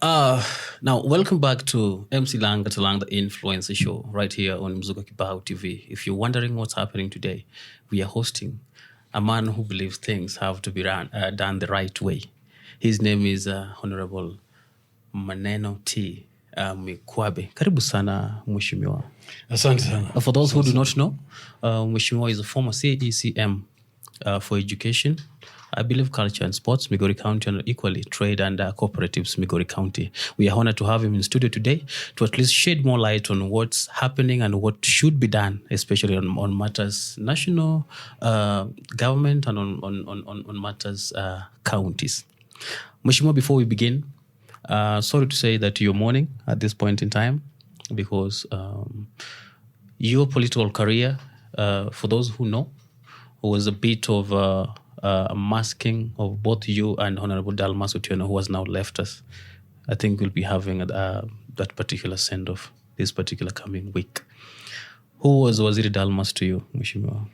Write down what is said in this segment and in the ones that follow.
Now, welcome back to MC Lang at Lang, the Influencer Show, right here on Mzuka Kibao TV. If you're wondering what's happening today, we are hosting a man who believes things have to be done the right way. His name is Honorable Maneno Mwikwabe. Karibu sana, Mheshimiwa. Asante sana. For those who do not know, Mheshimiwa is a former CECM for education, I believe culture and sports, Migori County, and equally trade and cooperatives, Migori County. We are honored to have him in studio today to at least shed more light on what's happening and what should be done, especially on matters national government and on matters counties. Mheshimiwa, before we begin, sorry to say that you're mourning at this point in time because your political career, for those who know, was a bit of a masking of both you and Honorable Dalmas Otieno, who has now left us. I think we'll be having that particular send-off this particular coming week. Who was Waziri Dalmas to you, Mheshimiwa?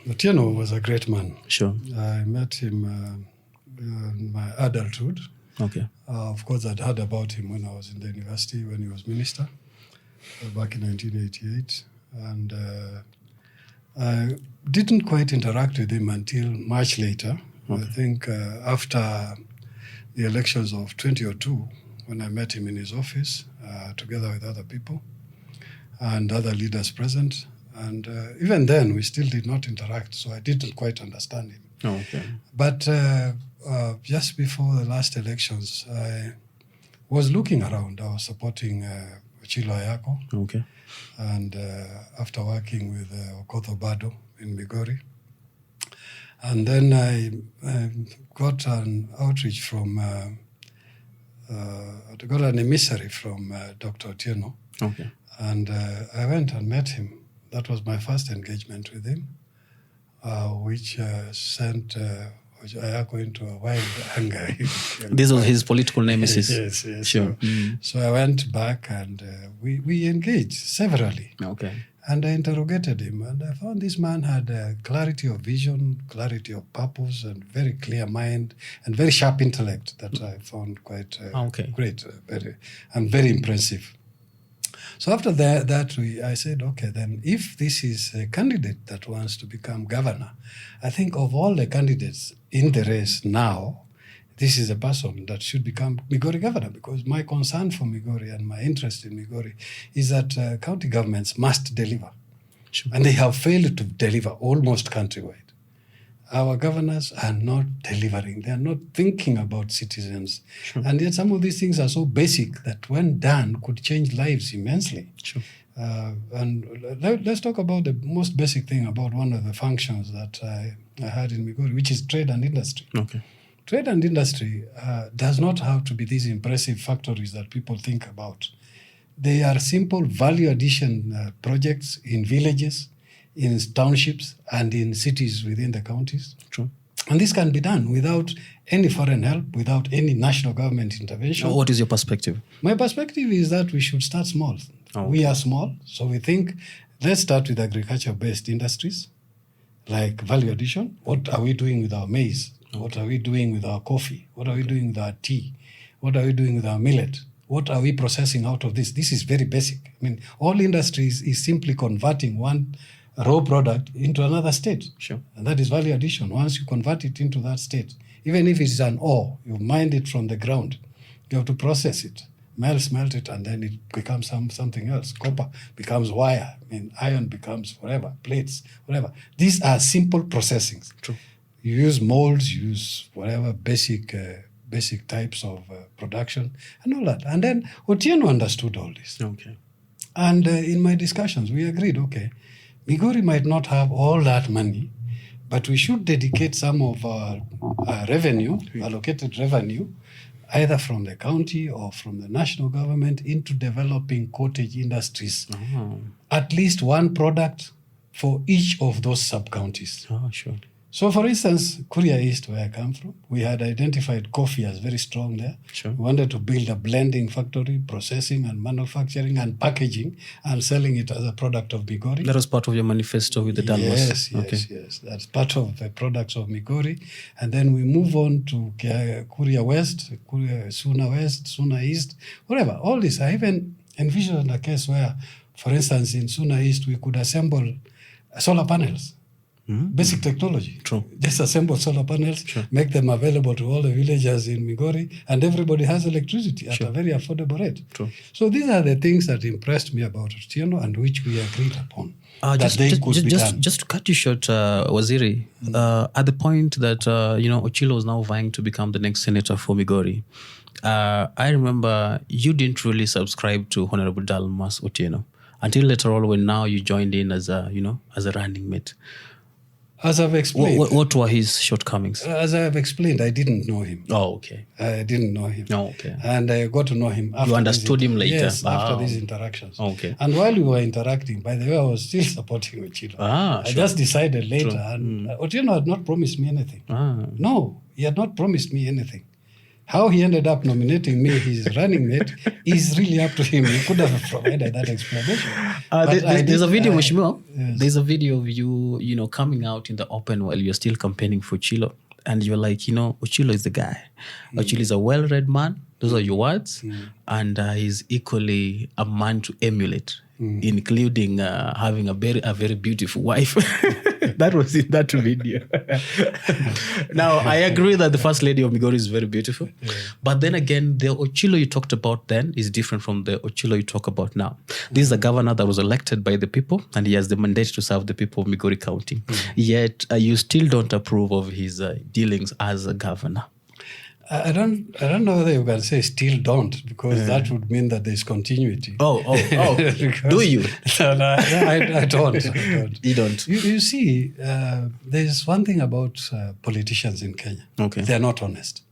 Otieno was a great man. Sure. I met him in my adulthood. Okay. Of course, I'd heard about him when I was in the university, when he was minister, back in 1988. And I didn't quite interact with him until much later. Okay. I think after the elections of 2002, when I met him in his office, together with other people and other leaders present. And even then, we still did not interact, so I didn't quite understand him. Oh, okay. But just before the last elections, I was looking around. I was supporting Ochilo Ayacko. Okay. And after working with Obado in Migori. And then I got an outreach from, got an emissary from Dr. Otieno. Okay. And I went and met him. That was my first engagement with him, which sent Ayacko into a wild anger. This was his political nemesis. Yes. Sure. So I went back and we engaged severally. Okay. And I interrogated him, and I found this man had a clarity of vision, clarity of purpose, and very clear mind, and very sharp intellect that I found quite great, very impressive. So after that I said, okay, then if this is a candidate that wants to become governor, I think of all the candidates in the race now, this is a person that should become Migori governor, because my concern for Migori and my interest in Migori is that county governments must deliver. Sure. And they have failed to deliver almost countrywide. Our governors are not delivering. They are not thinking about citizens. Sure. And yet some of these things are so basic that when done could change lives immensely. Sure. And let's talk about the most basic thing about one of the functions that I had in Migori, which is trade and industry. Okay. Trade and industry does not have to be these impressive factories that people think about. They are simple value addition projects in villages, in townships, and in cities within the counties. True. And this can be done without any foreign help, without any national government intervention. What is your perspective? My perspective is that we should start small. Okay. We are small, so we think, let's start with agriculture-based industries, like value addition. What are we doing with our maize? What are we doing with our coffee? What are we doing with our tea? What are we doing with our millet? What are we processing out of this? This is very basic. I mean, all industries is simply converting one raw product into another state. Sure. And that is value addition. Once you convert it into that state, even if it's an ore, you mine it from the ground. You have to process it, smelt it, and then it becomes something else. Copper becomes wire. I mean, iron becomes whatever, plates, whatever. These are simple processings. True. You use molds, you use whatever basic types of production and all that. And then Otieno understood all this. Okay. And in my discussions, we agreed, okay, Migori might not have all that money, but we should dedicate some of our revenue, allocated revenue, either from the county or from the national government, into developing cottage industries. Oh. At least one product for each of those sub-counties. Oh, sure. So, for instance, Kuria East, where I come from, we had identified coffee as very strong there. Sure. We wanted to build a blending factory, processing and manufacturing and packaging and selling it as a product of Migori. That was part of your manifesto with the Dalmas. Yes. That's part of the products of Migori. And then we move on to Kuria West, Suna West, Suna East, whatever. All this. I even envisioned a case where, for instance, in Suna East, we could assemble solar panels. Basic technology. True. Just assemble solar panels, make them available to all the villagers in Migori, and everybody has electricity at a very affordable rate. True. So these are the things that impressed me about Otieno and which we agreed upon. Just to cut you short, Waziri, at the point that Ochilo is now vying to become the next senator for Migori, I remember you didn't really subscribe to Honorable Dalmas Otieno until later on when now you joined in as a running mate. As I've explained. What were his shortcomings? As I've explained, I didn't know him. Oh, okay. I didn't know him. Oh, okay. And I got to know him after. You understood him later? Yes, after these interactions. Okay. And while we were interacting, by the way, I was still supporting Ochilo. I just decided later. And Otieno had not promised me anything. No, he had not promised me anything. How he ended up nominating me his running mate is really up to him. He could have provided that explanation. There's a video, Mheshimiwa. Yes. There's a video of you, coming out in the open while you're still campaigning for Ochilo. And you're like, Ochilo is the guy. Ochilo is a well-read man. Those are your words. And he's equally a man to emulate, including having a very beautiful wife. That was in that video. Now, I agree that the First Lady of Migori is very beautiful. Yeah. But then again, the Ochilo you talked about then is different from the Ochilo you talk about now. This is a governor that was elected by the people, and he has the mandate to serve the people of Migori County. Yet, you still don't approve of his dealings as a governor. I don't know whether you can say still don't, because that would mean that there's continuity. Oh. Do you? No, I don't. You don't? You see, there's one thing about politicians in Kenya. Okay. They're not honest.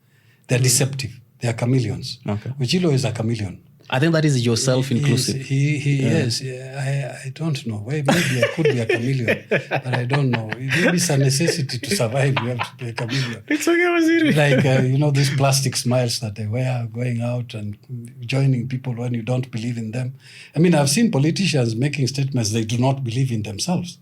They're deceptive. They're chameleons. Okay. Uchilo is a chameleon. I think that is yourself inclusive. He is. I don't know. Maybe I could be a chameleon, but I don't know. Maybe it's a necessity to survive. You have to be a chameleon. It's okay, Waziri. Like, these plastic smiles that they wear, going out and joining people when you don't believe in them. I mean, I've seen politicians making statements they do not believe in themselves.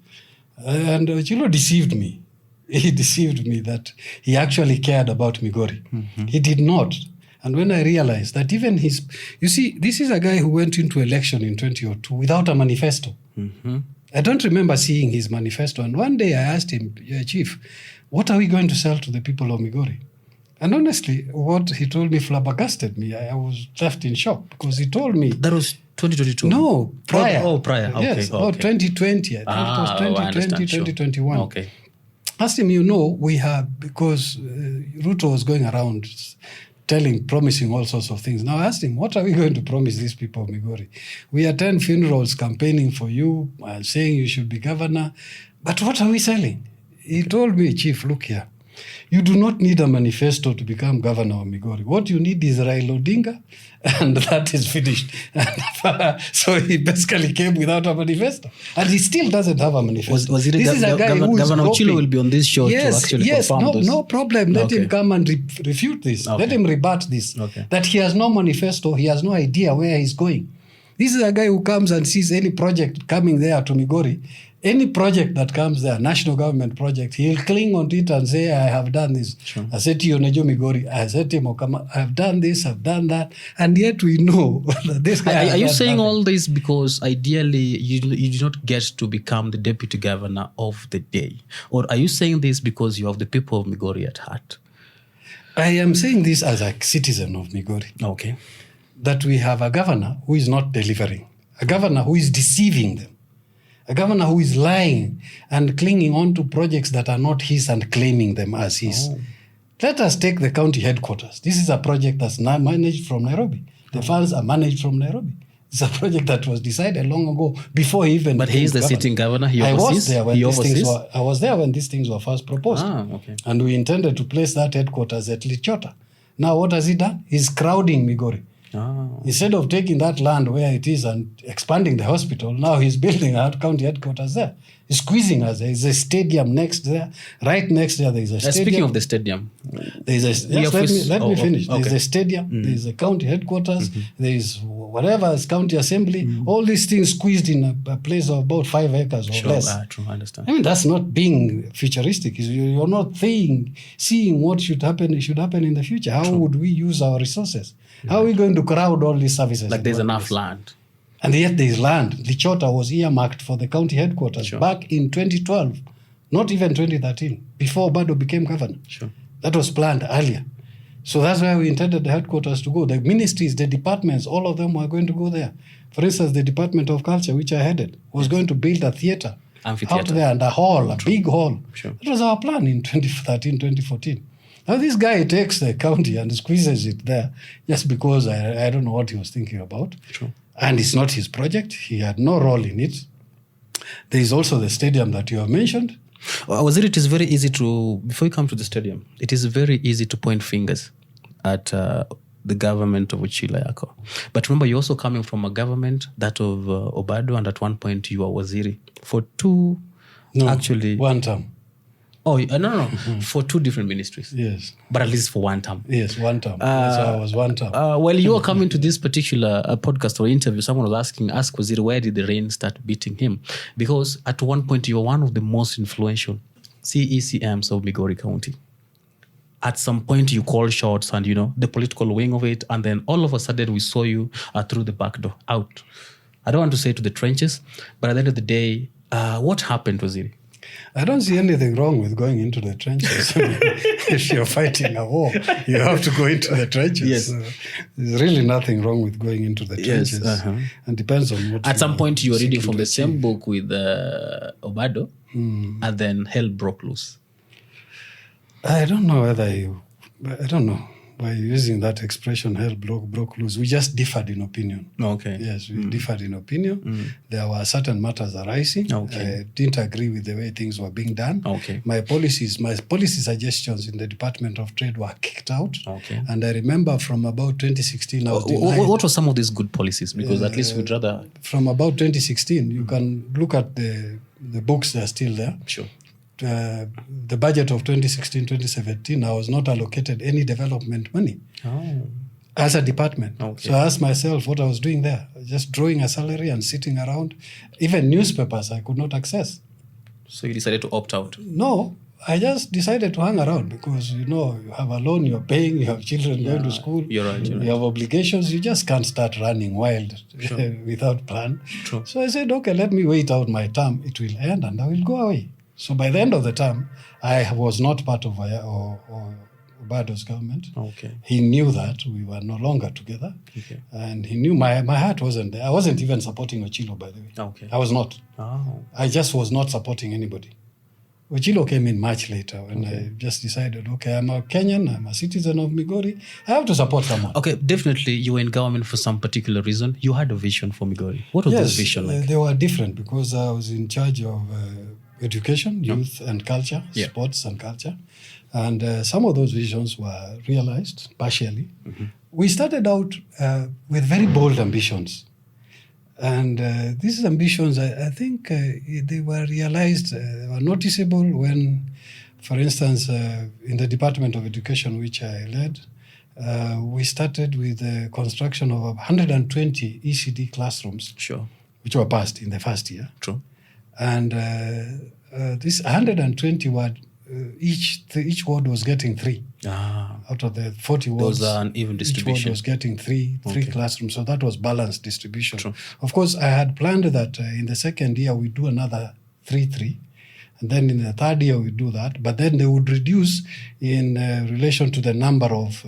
And deceived me. He deceived me that he actually cared about Migori. He did not. And when I realized that even you see, this is a guy who went into election in 2002 without a manifesto. I don't remember seeing his manifesto. And one day I asked him, Chief, what are we going to sell to the people of Migori? And honestly, what he told me flabbergasted me. I was left in shock because he told me... That was 2022? No, prior. Prior. Okay. Yes, about 2020. I think it was 2020, 2021. Okay. Asked him, we have, because Ruto was going around promising all sorts of things. Now I asked him, what are we going to promise these people of Migori? We attend funerals campaigning for you, saying you should be governor, but what are we selling? He told me, Chief, look here, you do not need a manifesto to become governor of Migori. What you need is Raila Odinga, and that is finished. So he basically came without a manifesto. And he still doesn't have a manifesto. Was it Governor Ochilo will be on this show to actually confirm this? No problem. Let him come and refute this. Let him rebut this. That he has no manifesto, he has no idea where he's going. This is a guy who comes and sees any project coming there to Migori. Any project that comes there, national government project, he'll cling on to it and say, I have done this. Sure. I said to you, Nejo Migori, I said to him, I have done this, I've done that. And yet we know that this guy... Are you saying all this because ideally you do not get to become the deputy governor of the day? Or are you saying this because you have the people of Migori at heart? I am saying this as a citizen of Migori. Okay. That we have a governor who is not delivering. A governor who is deceiving them. A governor who is lying and clinging on to projects that are not his and claiming them as his. Let us take the county headquarters. This is a project that's now managed from Nairobi. The funds are managed from Nairobi. It's a project that was decided long ago before he even... But he is the sitting governor. He oversees? I was there when these things were first proposed. Okay. And we intended to place that headquarters at Lichota. Now what has he done? He's crowding Migori. Instead of taking that land where it is and expanding the hospital, now he's building a county headquarters there. It's squeezing us. There is a stadium next there. Right next there is a stadium. Speaking of the stadium, there is a, let me finish. Okay. There is a stadium. There is a county headquarters. There is whatever is county assembly. All these things squeezed in a place of about 5 acres or less. True, I understand. I mean, that's not being futuristic. You're not seeing what should happen in the future. How would we use our resources? How are we going to crowd all these services? Like there's enough land. And yet there is land. Lichota was earmarked for the county headquarters back in 2012, not even 2013, before Obado became governor. That was planned earlier. So that's why we intended the headquarters to go. The ministries, the departments, all of them were going to go there. For instance, the Department of Culture, which I headed, was going to build a theater out there and a hall, a big hall. That was our plan in 2013, 2014. Now this guy takes the county and squeezes it there just because I don't know what he was thinking about. And it's not his project. He had no role in it. There is also the stadium that you have mentioned. It is very easy to, before you come to the stadium, it is very easy to point fingers at the government of Ochilo Ayacko. But remember, you're also coming from a government, that of Obado, and at one point you were Waziri for one term. Oh, no. For 2 different ministries. Yes. But at least for one term. Yes, one term. So I was one term. While you were coming to this particular podcast or interview, someone was ask Waziri, where did the rain start beating him? Because at one point, you were one of the most influential CECMs of Migori County. At some point, you called shots and, the political wing of it. And then all of a sudden, we saw you through the back door, out. I don't want to say to the trenches, but at the end of the day, what happened, Waziri? I don't see anything wrong with going into the trenches. If you're fighting a war, you have to go into the trenches. Yes. There's really nothing wrong with going into the trenches. And depends on what. At some point, you were reading from the same book with Obado, and then hell broke loose. I don't know by using that expression, hell broke loose. We just differed in opinion. Okay. Yes, we differed in opinion. There were certain matters arising. I didn't agree with the way things were being done. My policy suggestions in the Department of Trade were kicked out. And I remember from about 2016, I was denied. What were some of these good policies? Because at least we'd rather... From about 2016, you can look at the books, they're still there. Sure. The budget of 2016-2017, I was not allocated any development money as a department. So I asked myself what I was doing there, just drawing a salary and sitting around. Even newspapers I could not access. So you decided to opt out? No, I just decided to hang around because, you have a loan you're paying, you have children going to school, you're right. You have obligations, you just can't start running wild without plan. So I said, okay, let me wait out my term, it will end and I will go away. So by the end of the term, I was not part of Obado's government. He knew that we were no longer together. And he knew my heart wasn't there. I wasn't even supporting Ochilo, by the way. I was not. I just was not supporting anybody. Ochilo came in much later when I just decided, I'm a Kenyan, I'm a citizen of Migori, I have to support someone. Okay, definitely you were in government for some particular reason. You had a vision for Migori. What was this vision like? They were different because I was in charge of education, youth and culture, sports and culture. And some of those visions were realized partially. We started out with very bold ambitions. And these ambitions, I think they were realized, they were noticeable when, for instance, in the Department of Education, which I led, we started with the construction of 120 ECD classrooms, which were passed in the first year. And this 120 were, each ward was getting 3. Out of the 40 wards, those are an even distribution. Each ward was getting three classrooms. So that was balanced distribution. Of course, I had planned that in the second year we do another 3. And then in the third year we do that. But then they would reduce in relation to the number of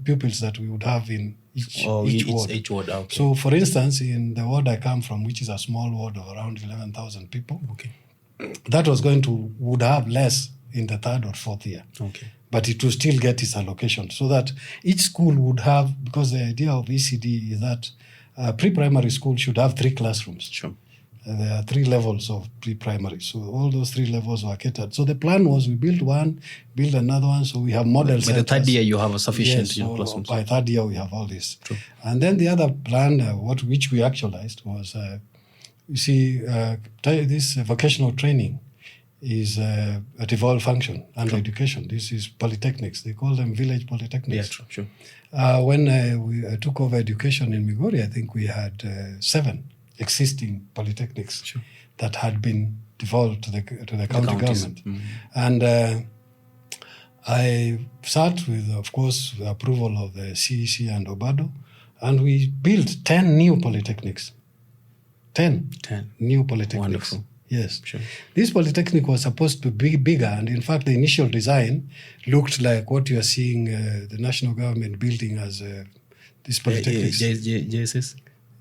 pupils that we would have in each ward. So, for instance, in the ward I come from, which is a small ward of around 11,000 people, that would have less in the third or fourth year. But it will still get its allocation so that each school would have, because the idea of ECD is that pre-primary school should have 3 classrooms. There are 3 levels of pre-primary. So all those 3 levels were catered. So the plan was we build one, build another one, so we have model centers. By the third year you have a sufficient classrooms. By third year we have all this. And then the other plan, which we actualized, was You see, this vocational training is a devolved function under education. This is polytechnics. They call them village polytechnics. Yeah, sure. When I took over education in Migori, I think we had 7 existing polytechnics that had been devolved to the county government. And I sat with, of course, the approval of the CEC and Obado, and we built 10 new polytechnics. 10 new polytechnics. Wonderful. Yes. Sure. This polytechnic was supposed to be bigger, and in fact, the initial design looked like what you are seeing the national government building as these polytechnics. JSS?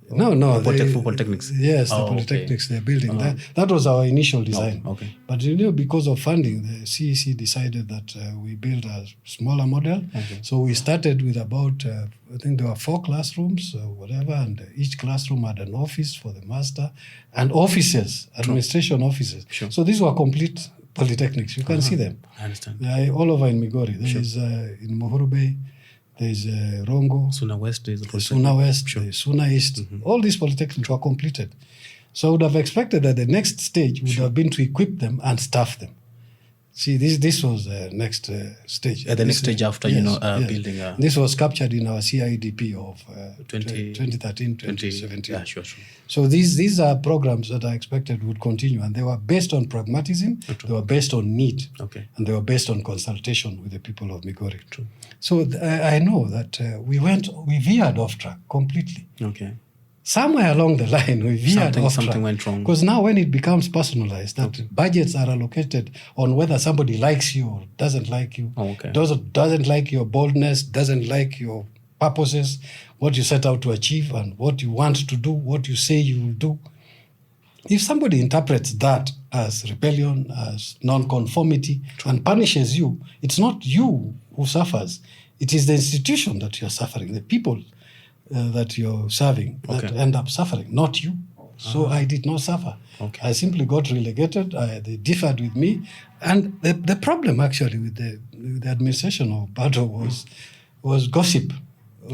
No. Polytechnics. Yes, the polytechnics they're building. That was our initial design. Okay. But because of funding, the CEC decided that we build a smaller model. Okay. So we started with about, I think there were 4 classrooms or whatever, and each classroom had an office for the master and offices, administration offices. Sure. So these were complete polytechnics. You can see them. I understand. They're all over in Migori. There is in Mohoro Bay. There's Rongo. Suna West is Suna West, Suna East. All these polytechnics were completed. So I would have expected that the next stage would have been to equip them and staff them. See, this was the next stage. The next stage after, building. This was captured in our CIDP of 2013, 2017. Yeah, sure. So these are programs that I expected would continue, and they were based on pragmatism, they were based on need, and they were based on consultation with the people of Migori. True. So I know that we veered off track completely. Okay. Somewhere along the line, we veered off track. Something went wrong. Because now when it becomes personalized, that budgets are allocated on whether somebody likes you or doesn't like you, doesn't like your boldness, doesn't like your purposes, what you set out to achieve and what you want to do, what you say you will do. If somebody interprets that as rebellion, as non-conformity, and punishes you, it's not you who suffers. It is the institution that you're suffering, the people that you're serving that end up suffering, not you. So I did not suffer. I simply got relegated. They differed with me. And the problem actually with the administration of Obado was gossip,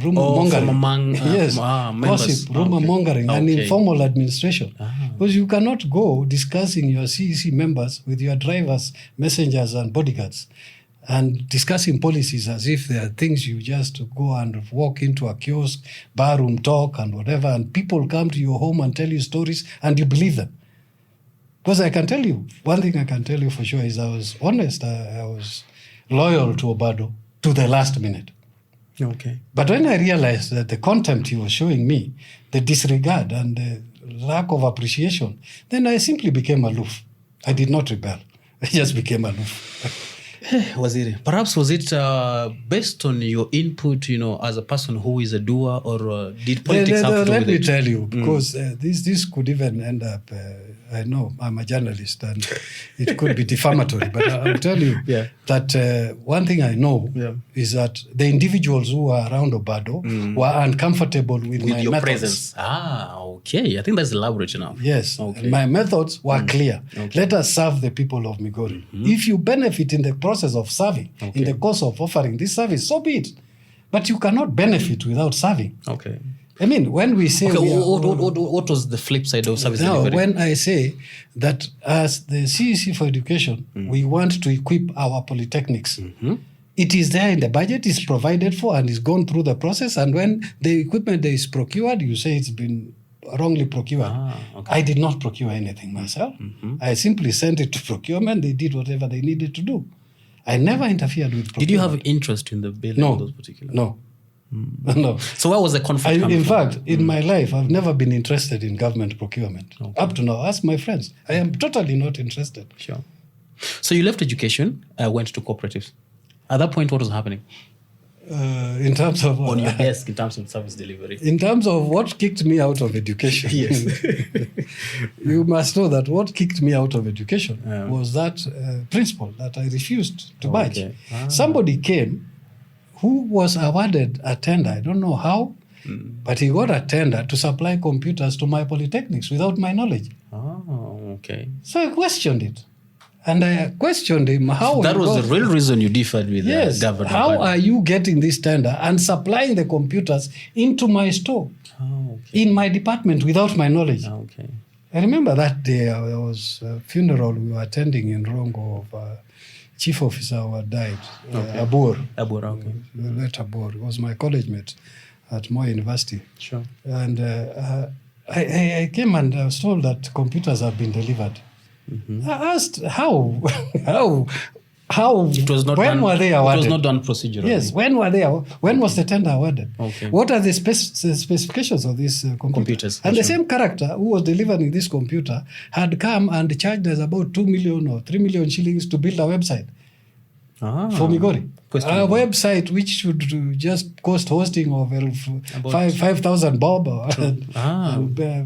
rumor mongering. Yes, gossip, rumor mongering, and informal administration. Because you cannot go discussing your CEC members with your drivers, messengers, and bodyguards, and discussing policies as if they are things you just go and walk into a kiosk, barroom talk and whatever, and people come to your home and tell you stories and you believe them. Because I can tell you, one thing I can tell you for sure is I was honest, I was loyal to Obado to the last minute. Okay. But when I realized that the contempt he was showing me, the disregard and the lack of appreciation, then I simply became aloof. I did not rebel. I just became aloof. Perhaps was it based on your input, as a person who is a doer, or did politics have to do with it? Let me tell you, because this could even end up, I know I'm a journalist and it could be defamatory, but I'll tell you that one thing I know is that the individuals who are around Obado were uncomfortable with my your methods. Presence. Okay. I think that's elaborate enough. Yes. Okay. My methods were clear. Let us serve the people of Migori. If you benefit in the process of serving, in the course of offering this service, so be it. But you cannot benefit without serving. Okay. I mean, when we say... what was the flip side of service delivery? When I say that as the CEC for Education, we want to equip our polytechnics, it is there in the budget, is provided for, and is gone through the process. And when the equipment is procured, you say it's been wrongly procured. I did not procure anything myself. I simply sent it to procurement. They did whatever they needed to do. I never interfered with procurement. Did you have interest in the building of those particular? No. No. So where was the conflict coming from? In fact, in my life, I've never been interested in government procurement. Up to now, ask my friends. I am totally not interested. Sure. So you left education, went to cooperatives. At that point, what was happening? In terms of... on your desk, in terms of service delivery. In terms of what kicked me out of education. Yes. You must know that what kicked me out of education was that principle that I refused to budge. Somebody came who was awarded a tender, I don't know how, but he got a tender to supply computers to my polytechnics without my knowledge. So I questioned it. And I questioned him how... That was the real reason you differed with the government. How are you getting this tender and supplying the computers into my store, in my department, without my knowledge? I remember that day there was a funeral we were attending in Rongo of a chief officer who had died, Abur. Abur, okay. Late Abur. He was my college mate at Moi University. Sure. And I came and I was told that computers have been delivered. Mm-hmm. I asked how it was not when done, were they awarded? It was not done procedurally. Yes, when were they? When was the tender awarded? Okay. What are the specifications of these computers? And the same character who was delivering this computer had come and charged us about 2 million or 3 million shillings to build a website for Migori. A website which should just cost hosting of 5,000 bob.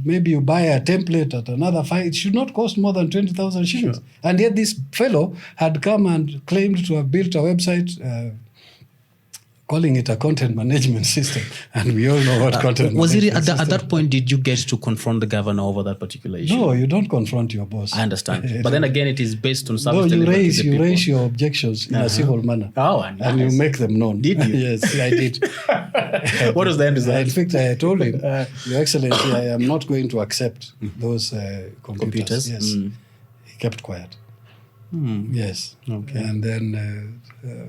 Maybe you buy a template at another 5. It should not cost more than 20,000 shillings. Sure. And yet this fellow had come and claimed to have built a website calling it a content management system. And we all know what content management system. At that point, did you get to confront the governor over that particular issue? No, you don't confront your boss. I understand. But then again, it is based on service delivery. No, you raise your objections in a civil manner. Oh, nice. And you make them known. Did you? Yes, I did. What was the end result? In fact, I told him, Your Excellency, I am not going to accept those computers. Yes. He kept quiet. Yes. Okay. And then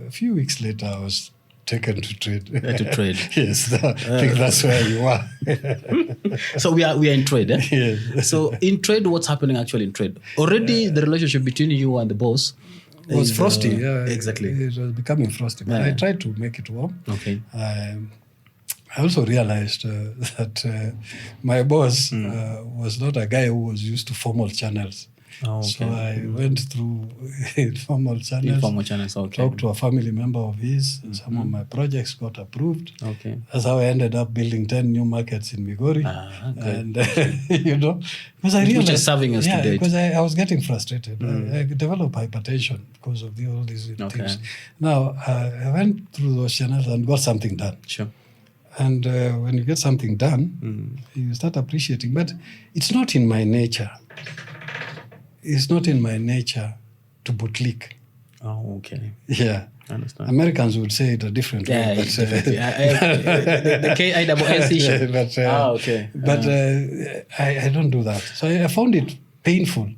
a few weeks later, I was taken to trade. To trade. Yes, I think that's where you are. So we are in trade, eh? Yes. So in trade, what's happening actually in trade? Already the relationship between you and the boss was frosty. Exactly. It was becoming frosty. But I tried to make it warm. Okay. I also realized that my boss was not a guy who was used to formal channels. Oh, okay. So I went through informal channels. Okay. Talked to a family member of his. Some of my projects got approved. Okay. That's how I ended up building 10 new markets in Migori. And, because I realized... Which is serving us today. Because I was getting frustrated. I developed hypertension because of all these things. Now, I went through those channels and got something done. Sure. And when you get something done, you start appreciating. But it's not in my nature. It's not in my nature to bootlick. Oh, okay. Yeah. I understand. Americans would say it a different way. But, the KISS issue. Okay. But I don't do that. So I found it painful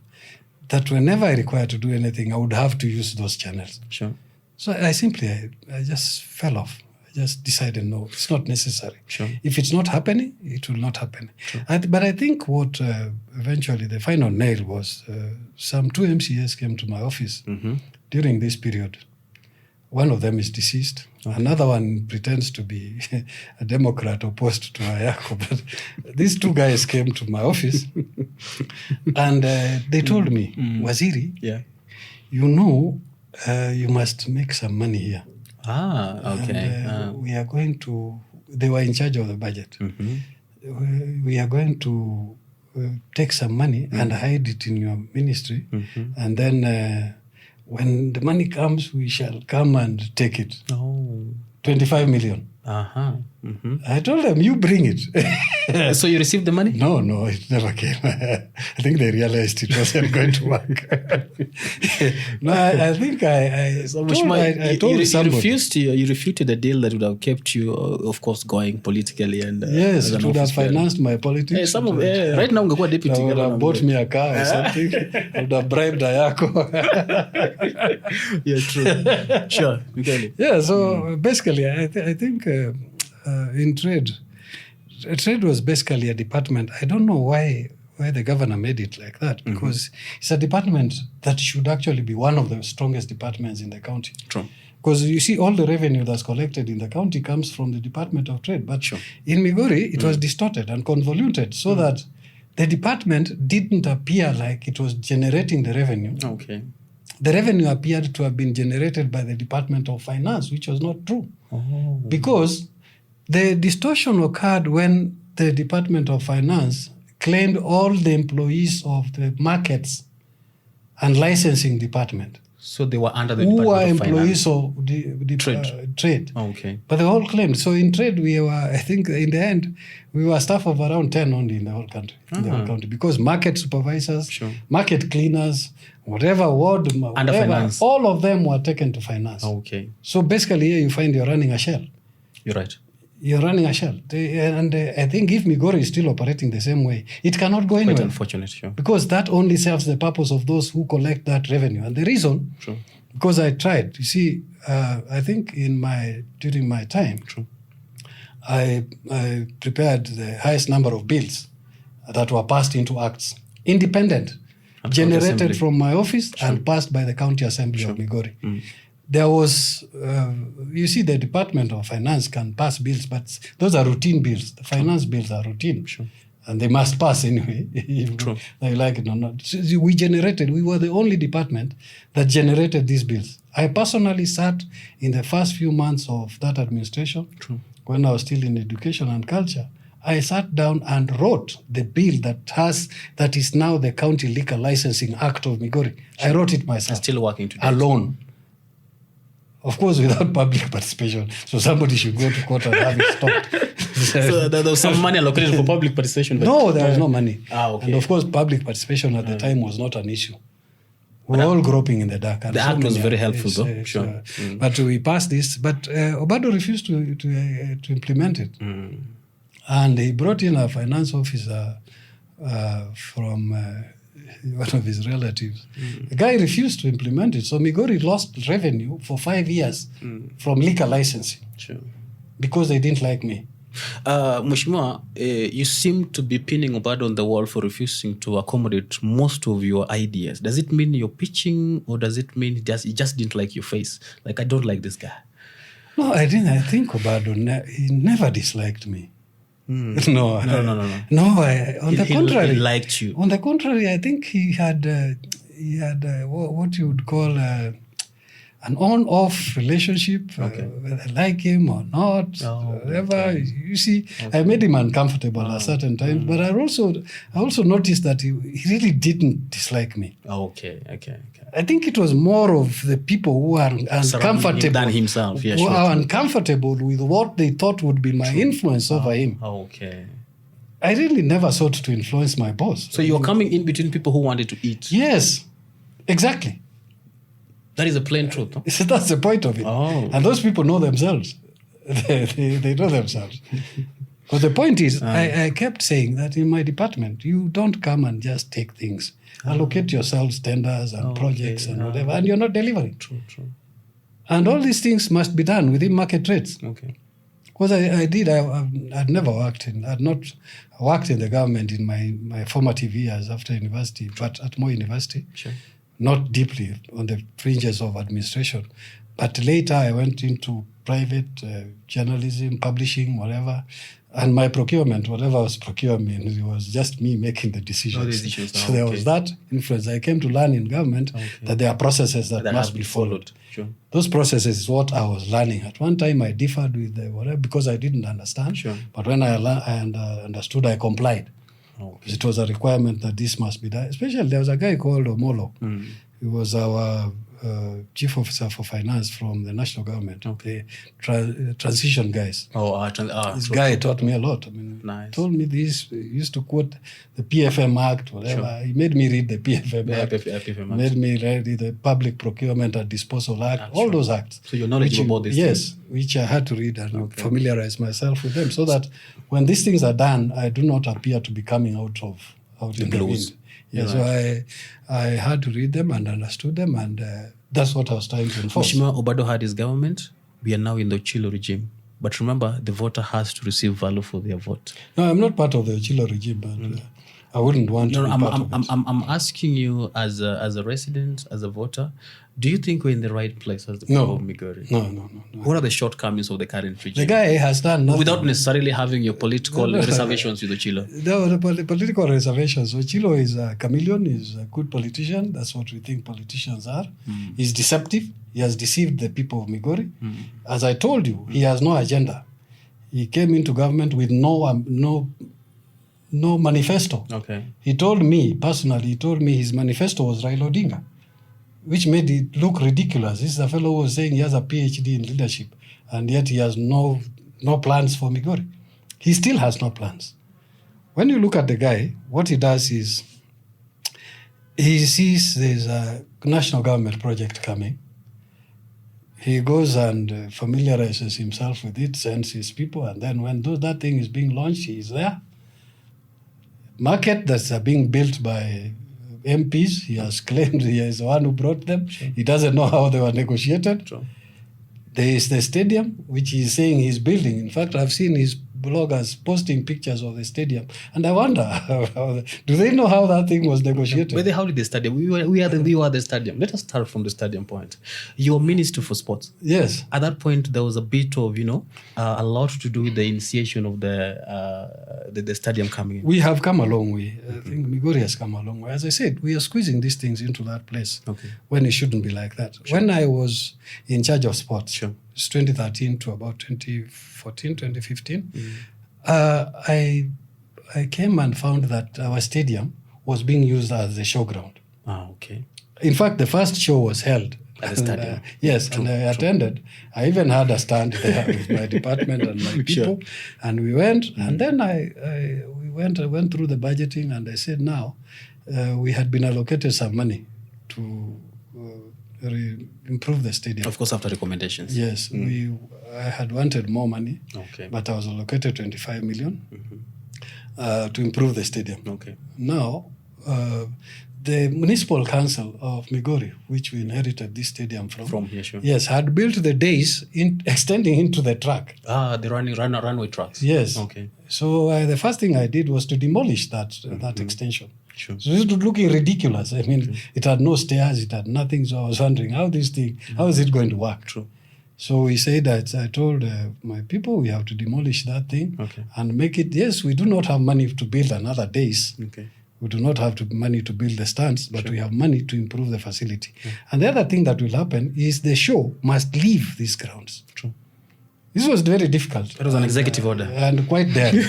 that whenever I require to do anything, I would have to use those channels. Sure. So I just fell off. I just decided, no, it's not necessary. Sure. If it's not happening, it will not happen. Sure. But I think what eventually the final nail was, some 2 MCAs came to my office during this period. One of them is deceased. Okay. Another one pretends to be a Democrat opposed to Ayacko. But these 2 guys came to my office and they told me, Waziri, you know, you must make some money here. Okay. And, we are going to... They were in charge of the budget. We are going to take some money and hide it in your ministry. And then when the money comes, we shall come and take it. 25 million. I told them, you bring it. So you received the money? No, it never came. I think they realized it wasn't going to work. No, I think I told somebody. You refuted the deal that would have kept you, of course, going politically. And yes, it would have financed my politics. Right now, I'm deputy. Would have bought me a car or something. Would have bribed Ayacko. Yeah, true. Sure. Okay. Yeah, so basically, I think in trade was basically a department. I don't know why the governor made it like that, because it's a department that should actually be one of the strongest departments in the county. True. Because you see, all the revenue that's collected in the county comes from the Department of Trade. But in Migori, it was distorted and convoluted so that the department didn't appear like it was generating the revenue. Okay. The revenue appeared to have been generated by the Department of Finance, which was not true. Because the distortion occurred when the Department of Finance claimed all the employees of the markets and licensing department. So they were under the Department of Finance. Who were employees of the trade. Okay. But they all claimed. So in trade, we were, I think in the end, we were staff of around 10 only in the whole country. In the whole country. Because market supervisors, market cleaners, whatever ward, finance, all of them were taken to finance. Okay. So basically here you find you're running a shell. You're right. you're running a shell. And I think if Migori is still operating the same way, it cannot go anywhere. Quite unfortunate, sure. Because that only serves the purpose of those who collect that revenue. And the reason, because I tried, you see, I think during my time, I prepared the highest number of bills that were passed into acts, independent, generated from my office and passed by the County Assembly of Migori. There was, you see, the Department of Finance can pass bills, but those are routine bills. The finance bills are routine. And they must pass anyway, if they like it or not. So we were the only department that generated these bills. I personally sat in the first few months of that administration, when I was still in education and culture. I sat down and wrote the bill that is now the County Liquor Licensing Act of Migori. I wrote it myself. Still working today. Alone. Of course, without public participation. So somebody should go to court and have it stopped. So there was some money allocated for public participation? No, there was no money. Okay. And of course, public participation at the time was not an issue. We were all groping in the dark. The act was very helpful, though. Sure. But we passed this. But Obado refused to implement it. And he brought in a finance officer from one of his relatives. The guy refused to implement it. So Migori lost revenue for 5 years from liquor licensing because they didn't like me. Mheshimiwa, you seem to be pinning Obado on the wall for refusing to accommodate most of your ideas. Does it mean you're pitching, or does it mean he just didn't like your face? Like, I don't like this guy. No, I didn't. I think Obado, he never disliked me. No. On the contrary, he liked you. On the contrary, I think he had what you would call an on-off relationship, whether I like him or not, whatever. You see, I made him uncomfortable at certain times, but I also noticed that he really didn't dislike me. Okay. I think it was more of the people who are uncomfortable than himself. Who are uncomfortable with what they thought would be my influence over him. Okay. I really never sought to influence my boss. So you're coming in between people who wanted to eat. Yes, exactly. That is a plain truth. Huh? So that's the point of it. And those people know themselves. they know themselves. But the point is, I kept saying that in my department, you don't come and just take things. Allocate yourselves tenders and projects and whatever, and you're not delivering. True. And all these things must be done within market rates. Okay. Because I'd never I'd not worked in the government in my formative years after university, but at Moi University. Sure. Not deeply on the fringes of administration. But later I went into private journalism, publishing, whatever. And my procurement, whatever I was procuring, it was just me making the decisions. So there was that influence. I came to learn in government that there are processes that must be followed. Sure. Those processes is what I was learning. At one time I differed with whatever because I didn't understand. Sure. But when I understood, I complied. Because it was a requirement that this must be done. Especially there was a guy called Omolo. He was our chief officer for finance from the national government, the transition guys. This guy taught me a lot. I mean, nice. Told me this. He used to quote the PFM Act, whatever. Sure. He made me read the PFM Act. PFM Act. Made me read the Public Procurement and Disposal Act. All those acts. So you're knowledgeable about this. Yes, which I had to read and familiarize myself with them, so that when these things are done, I do not appear to be coming out in the wind. Yeah, so I had to read them and understood them, and that's what I was trying to enforce. Mheshimiwa Obado had his government. We are now in the Ochilo regime. But remember, the voter has to receive value for their vote. No, I'm not part of the Ochilo regime, but I wouldn't want to be part of it. I'm asking you as a resident, as a voter, do you think we're in the right place as the people of Migori? No. What are the shortcomings of the current regime? The guy has done nothing. Without necessarily having your political reservations with Ochilo. The political reservations. Ochilo is a chameleon, he's a good politician. That's what we think politicians are. He's deceptive. He has deceived the people of Migori. As I told you, he has no agenda. He came into government with no manifesto. Okay. He told me, personally, his manifesto was Raila Odinga, which made it look ridiculous. This is a fellow who was saying he has a PhD in leadership, and yet he has no plans for Migori. He still has no plans. When you look at the guy, what he does is he sees there's a national government project coming. He goes and familiarizes himself with it, sends his people, and then when that thing is being launched, he is there. Market that's being built by MPs, he has claimed he is the one who brought them. Sure. He doesn't know how they were negotiated. Sure. There is the stadium, which he's saying he's building. In fact, I've seen his bloggers posting pictures of the stadium, and I wonder, do they know how that thing was negotiated? But how did the stadium? We are the stadium. Let us start from the stadium point. Your Minister for Sports. Yes. At that point, there was a bit of a lot to do with the initiation of the stadium coming in. We have come a long way. I think Migori has come a long way. As I said, we are squeezing these things into that place when it shouldn't be like that. Sure. When I was in charge of sports, sure. It's 2013 to about 2014, 2015, I came and found that our stadium was being used as a showground. Okay. In fact, the first show was held at the stadium. Yes, true, and I attended. I even had a stand there with my department and my people, sure. And we went. And then I went through the budgeting, and I said, now we had been allocated some money to improve the stadium. Of course, after recommendations. Yes, I had wanted more money, but I was allocated 25 million to improve the stadium. Okay. Now, the municipal council of Migori, which we inherited this stadium from here, sure. Yes, had built the days extending into the track. The runway tracks. Yes. Okay. So the first thing I did was to demolish that extension. Sure. So this was looking ridiculous. I mean, it had no stairs, it had nothing. So I was wondering how is it going to work? True. So he said that I told my people we have to demolish that thing and make it. Yes, we do not have money to build another days. Okay. We do not have money to build the stands, but sure. we have money to improve the facility. And the other thing that will happen is the show must leave these grounds. True. This was very difficult. It was an executive order. And quite daring.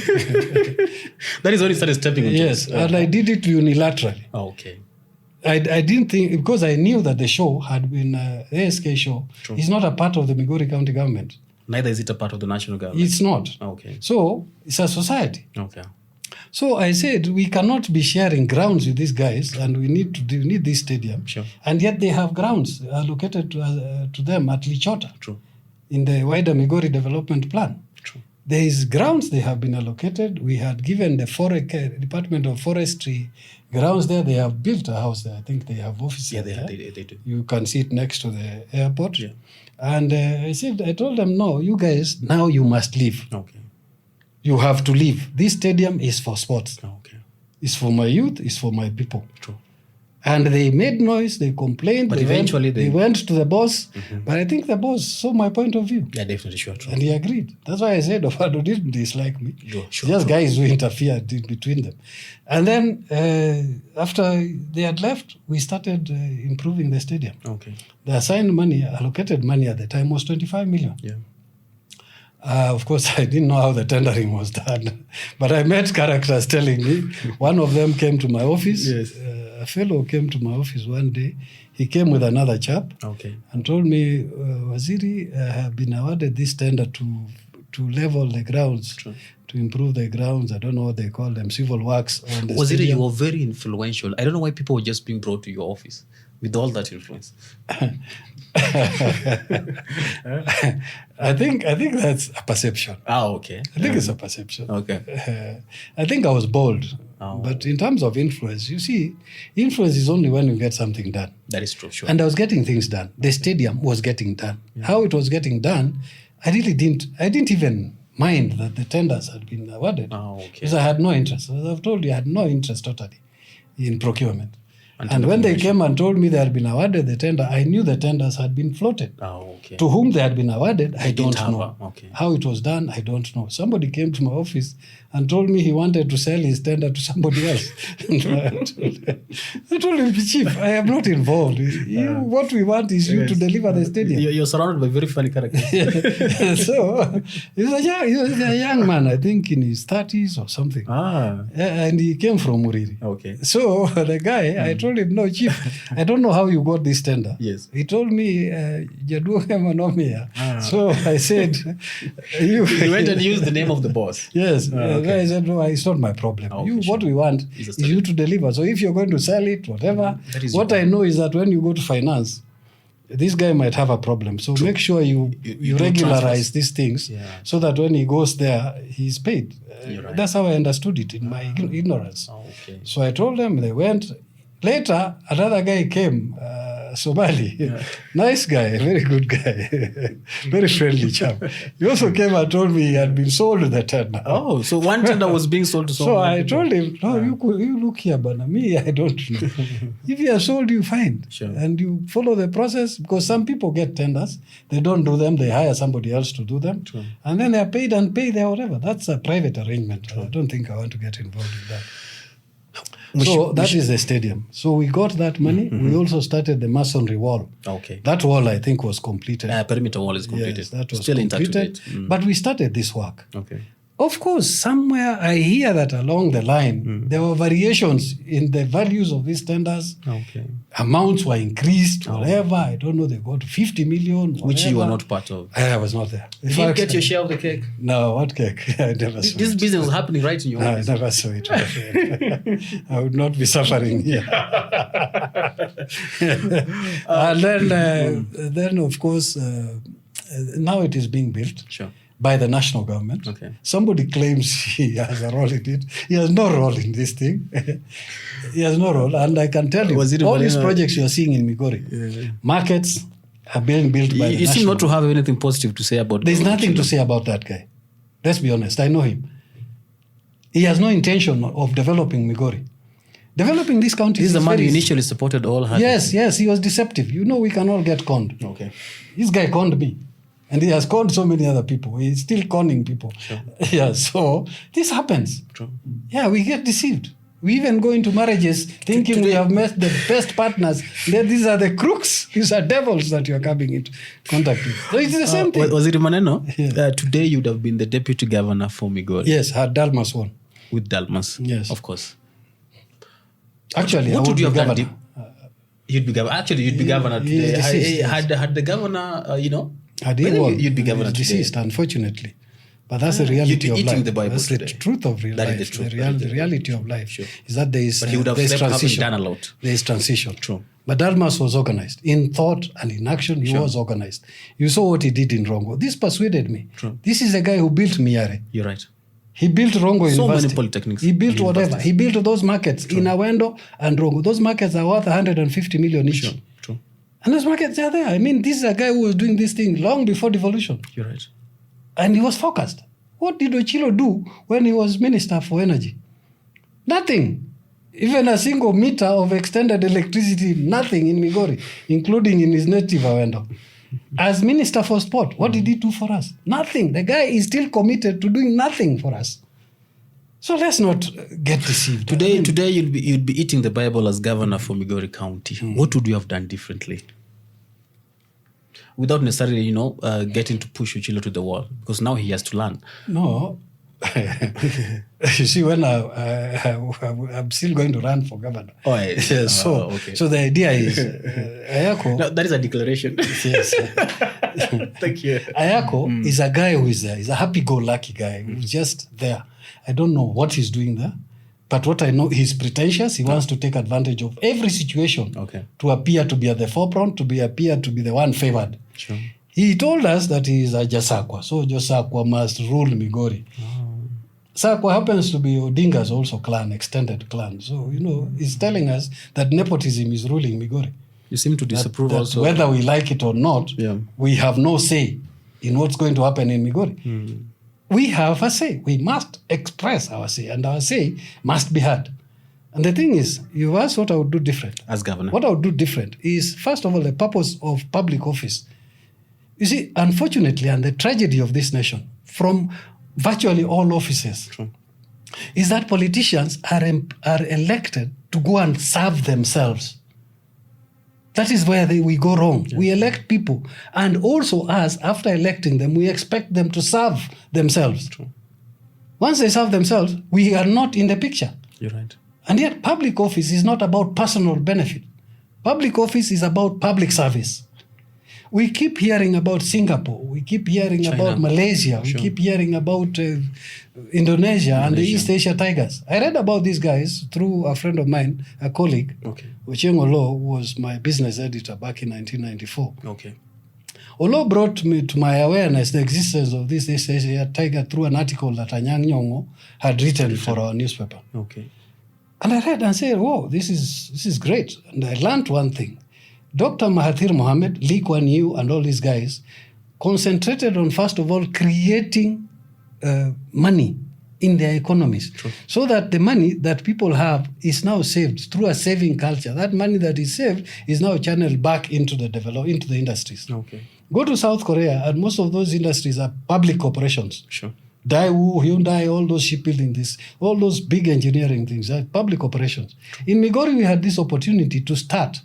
That is when you started stepping into Yes, and I did it unilaterally. Okay. I didn't think, because I knew that the show had been, the ASK show, True. Is not a part of the Migori County government. Neither is it a part of the national government. It's not. Okay. So, it's a society. Okay. So I said, we cannot be sharing grounds with these guys, and we need this stadium. Sure. And yet they have grounds allocated to them at Lichota. True. In the wider Migori development plan. True. There is grounds they have been allocated. We had given the Department of Forestry grounds there. They have built a house there. I think they have offices there. They do. You can see it next to the airport. Yeah. And I told them, no, you guys, now you must leave. Okay. You have to leave. This stadium is for sports. Okay. It's for my youth. It's for my people. True. And they made noise, they complained. But eventually they went to the boss. But I think the boss saw my point of view. Yeah, definitely, sure. True. And he agreed. That's why I said Obado didn't dislike me. Sure, Just guys who interfered in between them. And then after they had left, we started improving the stadium. Okay. The assigned money, allocated money at the time was 25 million. Yeah. Of course, I didn't know how the tendering was done. But I met characters telling me. One of them came to my office. Yes. A fellow came to my office one day. He came with another chap and told me, Waziri, I have been awarded this tender to level the grounds, True. To improve the grounds. I don't know what they call them, civil works. Waziri, you were very influential. I don't know why people were just being brought to your office with all that influence. I think that's a perception. Okay. I think it's a perception. Okay. I think I was bold. But in terms of influence, you see, influence is only when you get something done. That is true, sure. And I was getting things done. The stadium was getting done. Yeah. How it was getting done, I didn't even mind that the tenders had been awarded. Because I had no interest. As I've told you, I had no interest totally in procurement. And when they came and told me they had been awarded the tender, I knew the tenders had been floated. To whom they had been awarded, I don't know. How it was done, I don't know. Somebody came to my office and told me he wanted to sell his tender to somebody else. I told him, Chief, I am not involved. What we want is you to deliver the stadium. You're surrounded by very funny characters. So, he was a young man, I think in his 30s or something. And he came from Muriri. Okay. So the guy, I told him, no, Chief, I don't know how you got this tender. Yes. He told me, So I said, you went and used the name of the boss. Yes. I said, no, it's not my problem. What we want is you to deliver. So if you're going to sell it, whatever, what I know is that when you go to finance, this guy might have a problem. So make sure you regularize these things so that when he goes there, he's paid. Right. That's how I understood it in my ignorance. Oh, okay. So I told them, they went. Later, another guy came, Somali. Yeah. Nice guy, very good guy, very friendly chap. He also came and told me he had been sold the tender. Oh, so one tender was being sold to someone. So I told him, no, you look here, but me, I don't know. If you are sold, you find. Sure. And you follow the process, because some people get tenders, they don't do them, they hire somebody else to do them. True. And then they are paid and pay their whatever. That's a private arrangement. True. I don't think I want to get involved in that. That is the stadium. So we got that money. We also started the masonry wall. Okay. That wall, I think, was completed. Perimeter wall is completed. Yes, that was still completed. But we started this work. Okay. Of course, somewhere I hear that along the line, there were variations in the values of these tenders. Okay. Amounts were increased, whatever. I don't know, they got 50 million. Whatever. Which you were not part of. I was not there. Did you get your share of the cake? No, what cake? I never saw this business was happening right in your office. I never saw it. I would not be suffering here. And then, of course, now it is being built. Sure. By the national government. Okay. Somebody claims he has a role in it. He has no role in this thing. He has no role. And I can tell you, all these projects you are seeing in Migori, markets are being built by the You seem not to have anything positive to say about There's nothing to say about that guy. Let's be honest. I know him. He has no intention of developing Migori. Developing this county. This is the man who initially supported all. Yes, he was deceptive. You know, we can all get conned. Okay. This guy conned me. And he has conned so many other people. He's still conning people. Sure. Yeah, so this happens. True. Yeah, we get deceived. We even go into marriages thinking we have met the best partners. These are the crooks. These are devils that you are coming into contact with. So it's the same thing. Was it Maneno? Yeah. Today you'd have been the deputy governor for Migori. Yes, had Dalmas won. With Dalmas. Yes. Of course. Actually, what would you have governor. done? You'd be governor. Actually, you'd be governor today. Had the governor, you'd be governor deceased, unfortunately. But that's the reality of life. That's the truth of real life. The reality of life is that there is transition. Done a lot. There is transition. True. But Dalmas was organized. In thought and in action, he was organized. You saw what he did in Rongo. This persuaded me. True. This is a guy who built Miare. You're right. He built Rongo so University. Many polytechnics. He built whatever. He built those markets in Awendo and Rongo. Those markets are worth 150 million each. Sure. True. And those markets are there. I mean, this is a guy who was doing this thing long before devolution. You're right. And he was focused. What did Ochilo do when he was Minister for Energy? Nothing. Even a single meter of extended electricity, nothing in Migori, including in his native Awendo. As Minister for Sport, what did he do for us? Nothing. The guy is still committed to doing nothing for us. So let's not get deceived. Today you'd be eating the Bible as governor for Migori County. What would you have done differently? Without necessarily, getting to push Ochilo to the wall, because now he has to learn. No. You see, when I'm still going to run for governor. Oh, yeah. So the idea is, Ayacko... No, that is a declaration. Yes. Thank you. Ayacko is a guy who is there. He's a happy-go-lucky guy who's just there. I don't know what he's doing there, but what I know, he's pretentious. He wants to take advantage of every situation to appear to be at the forefront, appear to be the one favored. Sure. He told us that he is a Jasakwa, so Jasakwa must rule Migori. Sakwa happens to be Odinga's also clan, extended clan. So, he's telling us that nepotism is ruling Migori. You seem to disapprove that also. Whether we like it or not, we have no say in what's going to happen in Migori. We have a say. We must express our say, and our say must be heard. And the thing is, you asked what I would do different. As governor. What I would do different is, first of all, the purpose of public office. You see, unfortunately, and the tragedy of this nation, from virtually all offices, is that politicians are elected to go and serve themselves. That is where we go wrong. Yes. We elect people, and also us, after electing them, we expect them to serve themselves. True. Once they serve themselves, we are not in the picture. You're right. And yet public office is not about personal benefit. Public office is about public service. We keep hearing about Singapore. We keep hearing about Malaysia. We keep hearing about Indonesia and the East Asia tigers. I read about these guys through a friend of mine, a colleague. Ochilo was my business editor back in 1994. Olo brought me to my awareness the existence of this East Asia tiger through an article that Anyang Nyong'o had written for our newspaper. And I read and said, whoa, this is great. And I learned one thing. Dr. Mahathir Mohamad, Lee Kuan Yew, and all these guys concentrated on, first of all, creating money in their economies. So that the money that people have is now saved through a saving culture. That money that is saved is now channeled back into the industries. Go to South Korea, and most of those industries are public corporations. Daewoo, Hyundai, all those shipbuilding, all those big engineering things are public corporations. In Migori, we had this opportunity to start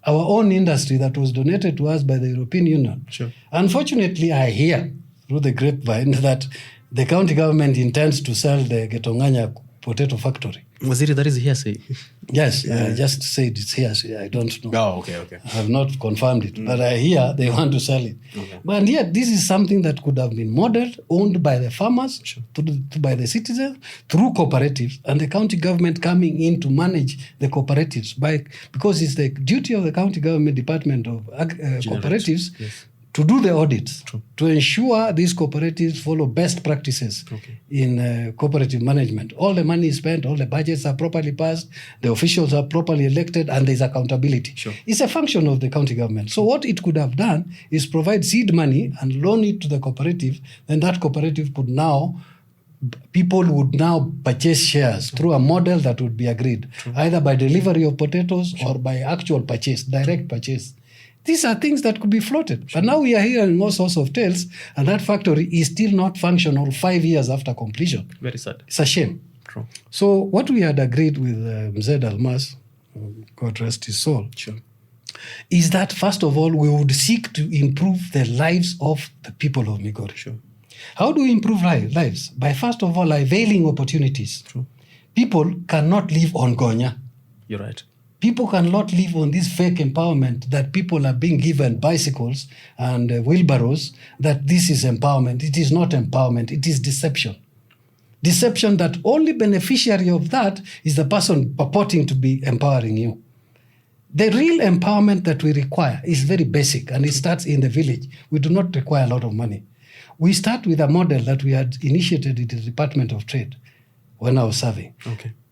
our own industry that was donated to us by the European Union. Unfortunately, I hear through the grapevine that the county government intends to sell the Getonganya potato factory. Waziri, that is hearsay. Yes, I just said it's hearsay. I don't know. Oh, okay. I have not confirmed it, but I hear they want to sell it. But yet, this is something that could have been modeled, owned by the farmers, by the citizens, through cooperatives, and the county government coming in to manage the cooperatives because it's the duty of the county government department of cooperatives to do the audits, to ensure these cooperatives follow best practices in cooperative management. All the money is spent, all the budgets are properly passed, the officials are properly elected, and there's accountability. It's a function of the county government. So what it could have done is provide seed money and loan it to the cooperative. Then that cooperative could people would now purchase shares through a model that would be agreed, either by delivery of potatoes or by actual purchase, direct purchase. These are things that could be floated. But now we are hearing all sorts of tales, and that factory is still not functional 5 years after completion. Very sad. It's a shame. So what we had agreed with Mzee Dalmas, God rest his soul, is that first of all, we would seek to improve the lives of the people of Migori. How do we improve lives? By first of all, availing opportunities. People cannot live on Gonya. You're right. People cannot live on this fake empowerment that people are being given bicycles and wheelbarrows, that this is empowerment. It is not empowerment. It is deception. Deception that only beneficiary of that is the person purporting to be empowering you. The real empowerment that we require is very basic, and it starts in the village. We do not require a lot of money. We start with a model that we had initiated in the Department of Trade when I was serving.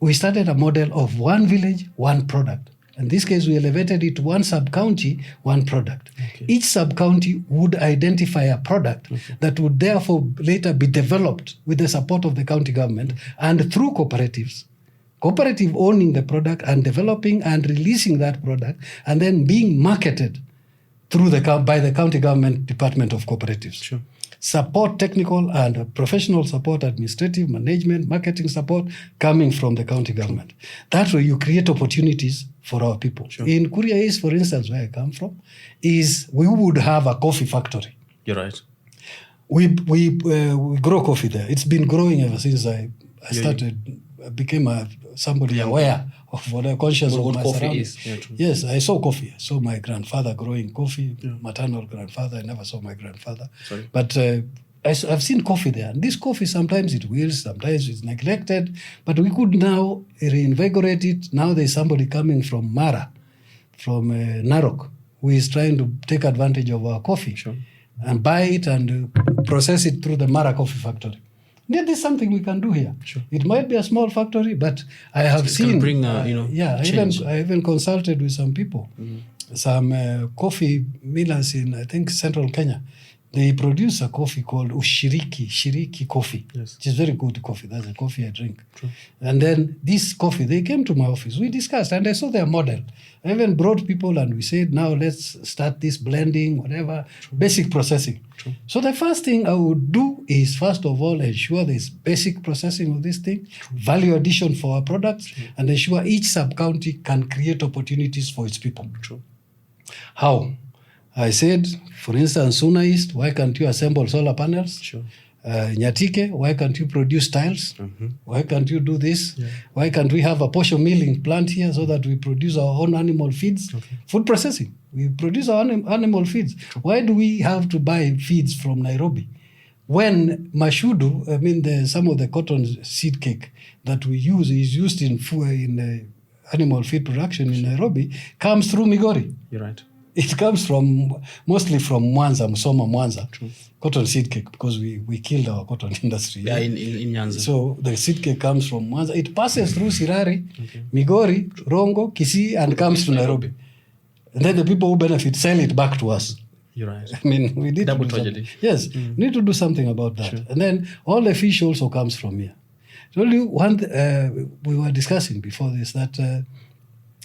We started a model of one village, one product. In this case, we elevated it to one sub-county, one product. Each sub-county would identify a product that would therefore later be developed with the support of the county government and through cooperatives. Cooperative owning the product and developing and releasing that product and then being marketed through by the county government Department of Cooperatives. Support, technical and professional support, administrative, management, marketing support coming from the county government. That way you create opportunities for our people. In Kuria East, for instance, where I come from, is we would have a coffee factory. You're right. We grow coffee there. It's been growing ever since I started, became somebody aware of what I'm conscious of my surroundings. Yes, I saw coffee. I saw my grandfather growing coffee, maternal grandfather. I never saw my grandfather. But I've seen coffee there. And this coffee, sometimes it wilts, sometimes it's neglected. But we could now reinvigorate it. Now there's somebody coming from Mara, from Narok, who is trying to take advantage of our coffee and buy it and process it through the Mara Coffee Factory. Yeah, there's something we can do here. It might be a small factory, but I have seen. Bring, I even consulted with some people, some coffee millers in, I think, central Kenya. They produce a coffee called Shiriki coffee, which is very good coffee. That's a coffee I drink. And then this coffee, they came to my office. We discussed, and I saw their model. I even brought people, and we said, now let's start this blending, whatever, basic processing. So the first thing I would do is, first of all, ensure there's basic processing of this thing, value addition for our products, and ensure each sub-county can create opportunities for its people. How? I said, for instance, Suna East, why can't you assemble solar panels? Nyatike, why can't you produce tiles? Why can't you do this? Why can't we have a portion milling plant here so that we produce our own animal feeds? Food processing. We produce our animal feeds. Why do we have to buy feeds from Nairobi? When mashudu, I mean some of the cotton seed cake that we use is used in animal feed production in Nairobi, comes through Migori. You're right. It comes mostly from Mwanza, Musoma, Mwanza. True. Cotton seed cake, because we killed our cotton industry. Yeah, in Nyanza. So the seed cake comes from Mwanza. It passes through Sirari, Migori, Rongo, Kisii, and comes to Nairobi. And then the people who benefit sell it back to us. You're right. I mean, we need double to do tragedy. something. Yes, need to do something about that. Sure. And then all the fish also comes from here. So we were discussing before this that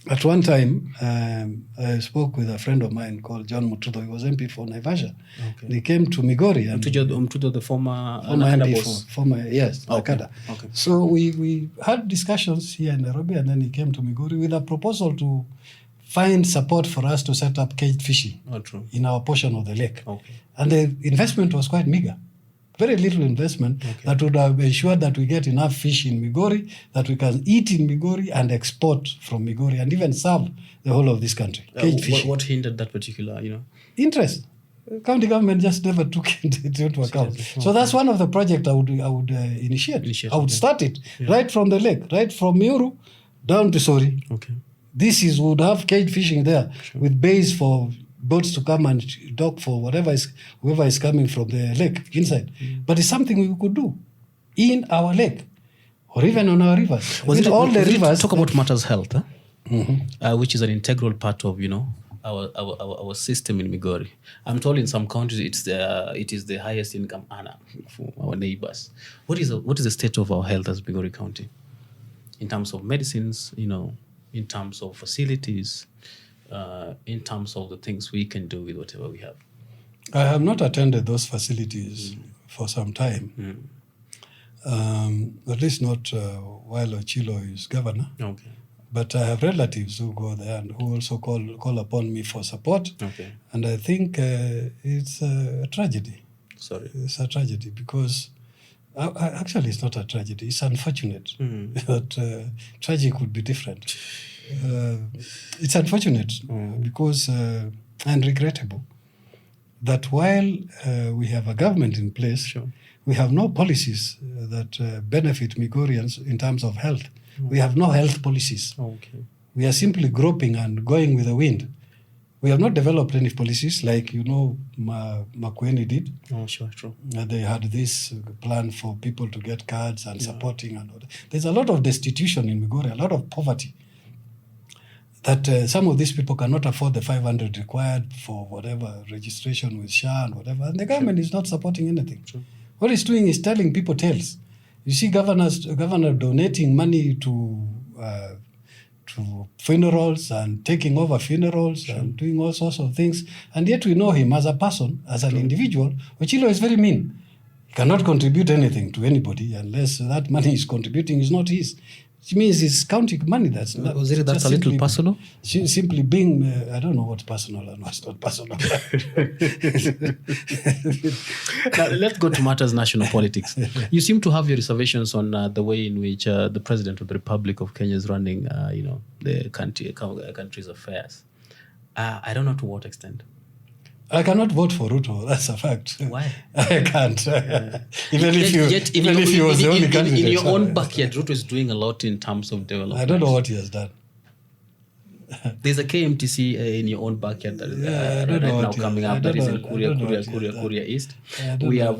at one time I spoke with a friend of mine called John Mutudo. He was MP for Naivasha. Okay. He came to Migori. And Mutudo, the former MP, former yes, okay. Nakada. Okay. So we had discussions here in Nairobi, and then he came to Migori with a proposal to find support for us to set up caged fishing in our portion of the lake. Okay. And the investment was quite meager. Very little investment that would have ensured that we get enough fish in Migori, that we can eat in Migori and export from Migori and even serve the whole of this country. Caged fishing. What hindered that particular, Interest. County government just never took it into account. So that's one of the projects I would initiate. I would start it right from the lake, right from Miuru down to Sori. Okay. Would have cage fishing there with bays for boats to come and dock for whoever is coming from the lake inside. But it's something we could do in our lake or even on our rivers. Rivers. Talk about matters health, which is an integral part of our system in Migori. I'm told in some countries it is the highest income earner for our neighbors. What is the state of our health as Migori County in terms of medicines? In terms of facilities, in terms of the things we can do with whatever we have? I have not attended those facilities for some time. At least not while Ochilo is governor. Okay. But I have relatives who go there and who also call upon me for support. Okay. And I think it's a tragedy. Sorry. It's a tragedy because actually, it's not a tragedy. It's unfortunate that tragic would be different. It's unfortunate because and regrettable that while we have a government in place, we have no policies that benefit Migorians in terms of health. We have no health policies. Okay. We are simply groping and going with the wind. We have not developed any policies like, Makueni did. Oh, sure, true. They had this plan for people to get cards and supporting. And all that. There's a lot of destitution in Migori, a lot of poverty, that some of these people cannot afford the 500 required for whatever registration with SHA and whatever. And the government is not supporting anything. Sure. What it's doing is telling people tales. You see governor donating money to funerals and taking over funerals and doing all sorts of things. And yet we know him as a person, as an individual. Ochilo is very mean. He cannot contribute anything to anybody unless that money is contributing is not his. It means it's county money. That's not. Was it that's a little personal? Simply being, I don't know what's personal and what's not personal. Now, let's go to matters national politics. You seem to have your reservations on the way in which the President of the Republic of Kenya is running, the country's affairs. I don't know to what extent. I cannot vote for Ruto. That's a fact. Why? I can't. Even if he was the only candidate. In your own backyard, Ruto is doing a lot in terms of development. I don't know what he has done. There's a KMTC in your own backyard that is now coming up. That is in Kuria East. We have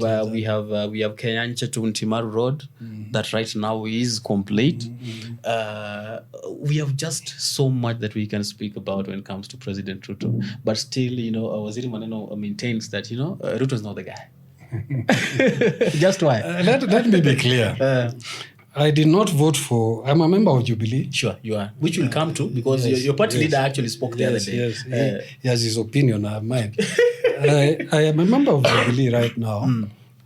Kenyancha to Ntimaru Road that right now is complete. We have just so much that we can speak about when it comes to President Ruto. But still, Waziri Maneno maintains that, Ruto is not the guy. Just why? Let me be clear. I did not vote for... I'm a member of Jubilee. Sure, you are. Which we'll come to because your party leader actually spoke the other day. Yes, he has his opinion, I have mine. I am a member of Jubilee right now.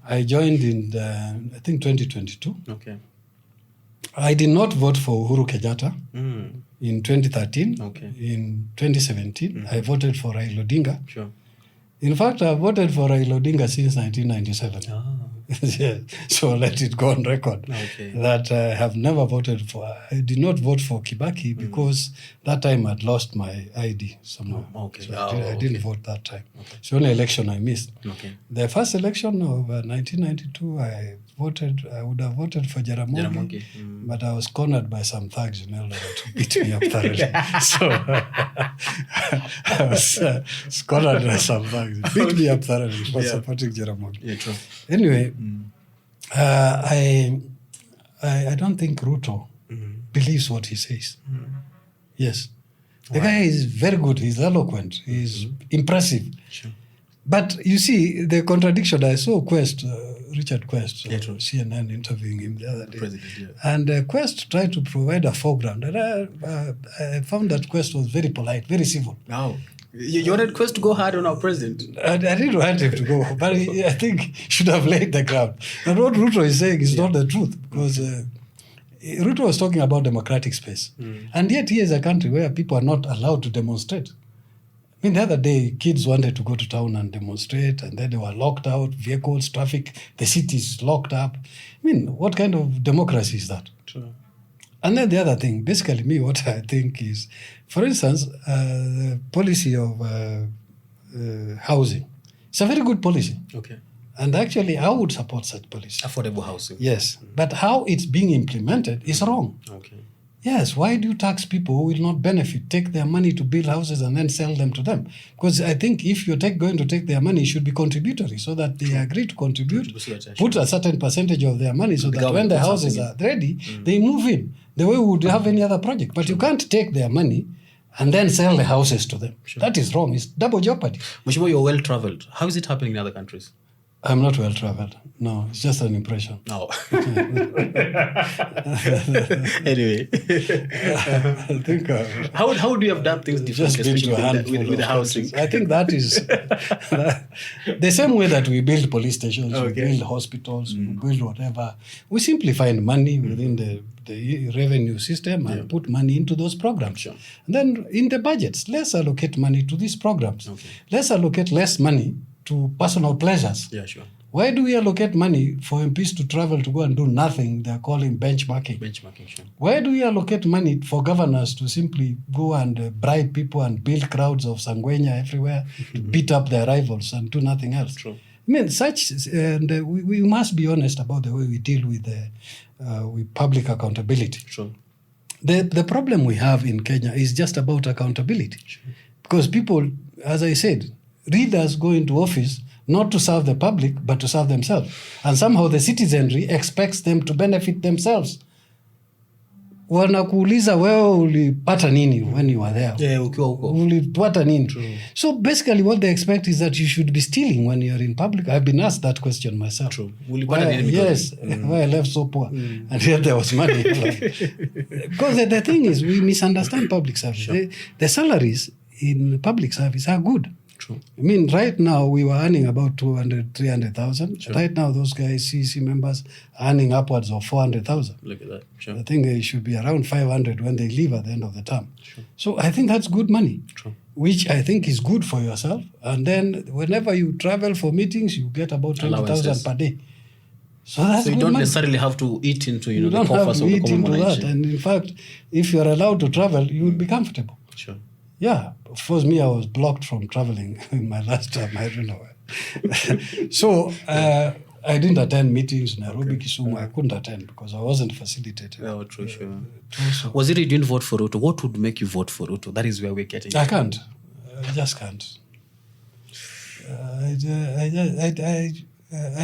I joined in, I think, 2022. Okay. I did not vote for Uhuru Kenyatta in 2013. Okay. In 2017, I voted for Raila Odinga. Sure. In fact, I voted for Raila Odinga since 1997. Yeah. So let it go on record that I have never voted for. I did not vote for Kibaki because that time I'd lost my ID somehow. I didn't vote that time. It's the only election I missed. The first election of 1992, I would have voted for Jaramogi, but I was cornered by some thugs in Eldoret to beat me up thoroughly. So I was cornered by some thugs, beat me up thoroughly for supporting Jaramogi. Yeah, true. Anyway, I don't think Ruto believes what he says. Yes. The guy is very good. He's eloquent. He's impressive. Sure. But you see, the contradiction, I saw Richard Quest, CNN interviewing him the other day. And Quest tried to provide a foreground. And I found that Quest was very polite, very civil. Wow. You wanted Quest to go hard on our president? I didn't want him to go, but I think he should have laid the ground. And what Ruto is saying is not the truth, because Ruto was talking about democratic space. And yet here is a country where people are not allowed to demonstrate. I mean, the other day, kids wanted to go to town and demonstrate, and then they were locked out, vehicles, traffic, the city is locked up. I mean, what kind of democracy is that? True. And then the other thing, basically me, what I think is, for instance, the policy of housing. It's a very good policy. Okay. And actually, I would support such policy. Affordable housing. Yes. But how it's being implemented is wrong. Okay. Yes, why do you tax people who will not benefit, take their money to build houses and then sell them to them? Because I think if you're going to take their money, it should be contributory so that they agree to contribute, put a certain percentage of their money so that when the houses are ready, they move in the way we would have any other project. But you can't take their money and then sell the houses to them. That is wrong. It's double jeopardy. Mheshimiwa, you're well-traveled. How is it happening in other countries? I'm not well-traveled. No, it's just an impression. No. Anyway. I think... How do you have done things differently, with the housing? I think that is... the same way that we build police stations, we build hospitals, we build whatever. We simply find money within the revenue system and put money into those programs. Sure. And then in the budgets, let's allocate money to these programs. Okay. Let's allocate less money to personal pleasures. Yeah, sure. Why do we allocate money for MPs to travel to go and do nothing? They're calling benchmarking. Benchmarking, sure. Why do we allocate money for governors to simply go and bribe people and build crowds of Sangwenya everywhere, to beat up their rivals and do nothing else? True. I mean, we must be honest about the way we deal with public accountability. Sure. The problem we have in Kenya is just about accountability. Sure. Because people, as I said, leaders go into office not to serve the public, but to serve themselves. And somehow the citizenry expects them to benefit themselves. Wanakuuliza wewe ulipata nini when you were there? Yeah, ukiwa huko. Ulipata nini? True. So basically what they expect is that you should be stealing when you're in public. I've been asked that question myself. True. Yes, why I left so poor. And yet there was money. Because the thing is, we misunderstand public service. Sure. The salaries in public service are good. True. I mean, right now we were earning about 300,000. Sure. Right now, those guys, CEC members, earning upwards of 400,000. Look at that. Sure. I think it should be around 500 when they leave at the end of the term. Sure. So I think that's good money. True. Which I think is good for yourself. And then whenever you travel for meetings, you get about 20,000 per day. So that's you don't necessarily have to eat into the coffers of the common that. And in fact, if you're allowed to travel, you will be comfortable. Sure. Yeah, of course, me, I was blocked from traveling in my last term. I don't know. So I didn't attend meetings in Nairobi, Kisumu. I couldn't attend because I wasn't facilitated. Oh, true, sure. Was it you didn't vote for Ruto? What would make you vote for Ruto? That is where we're getting. I can't. I just can't. I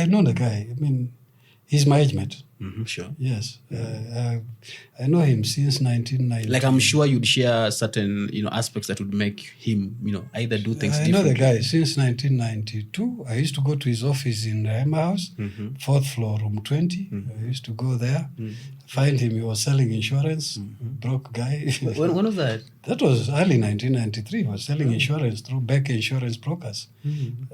know the guy. I mean, he's my age mate. Mm-hmm, sure. Yes. I know him since 1990. Like, I'm sure you'd share certain, aspects that would make him, either do things differently. I know the guy since 1992. I used to go to his office in Rehema House, 4th floor, room 20. I used to go there, find him. He was selling insurance, broke guy. When was that? That was early 1993. He was selling insurance through Beck Insurance Brokers.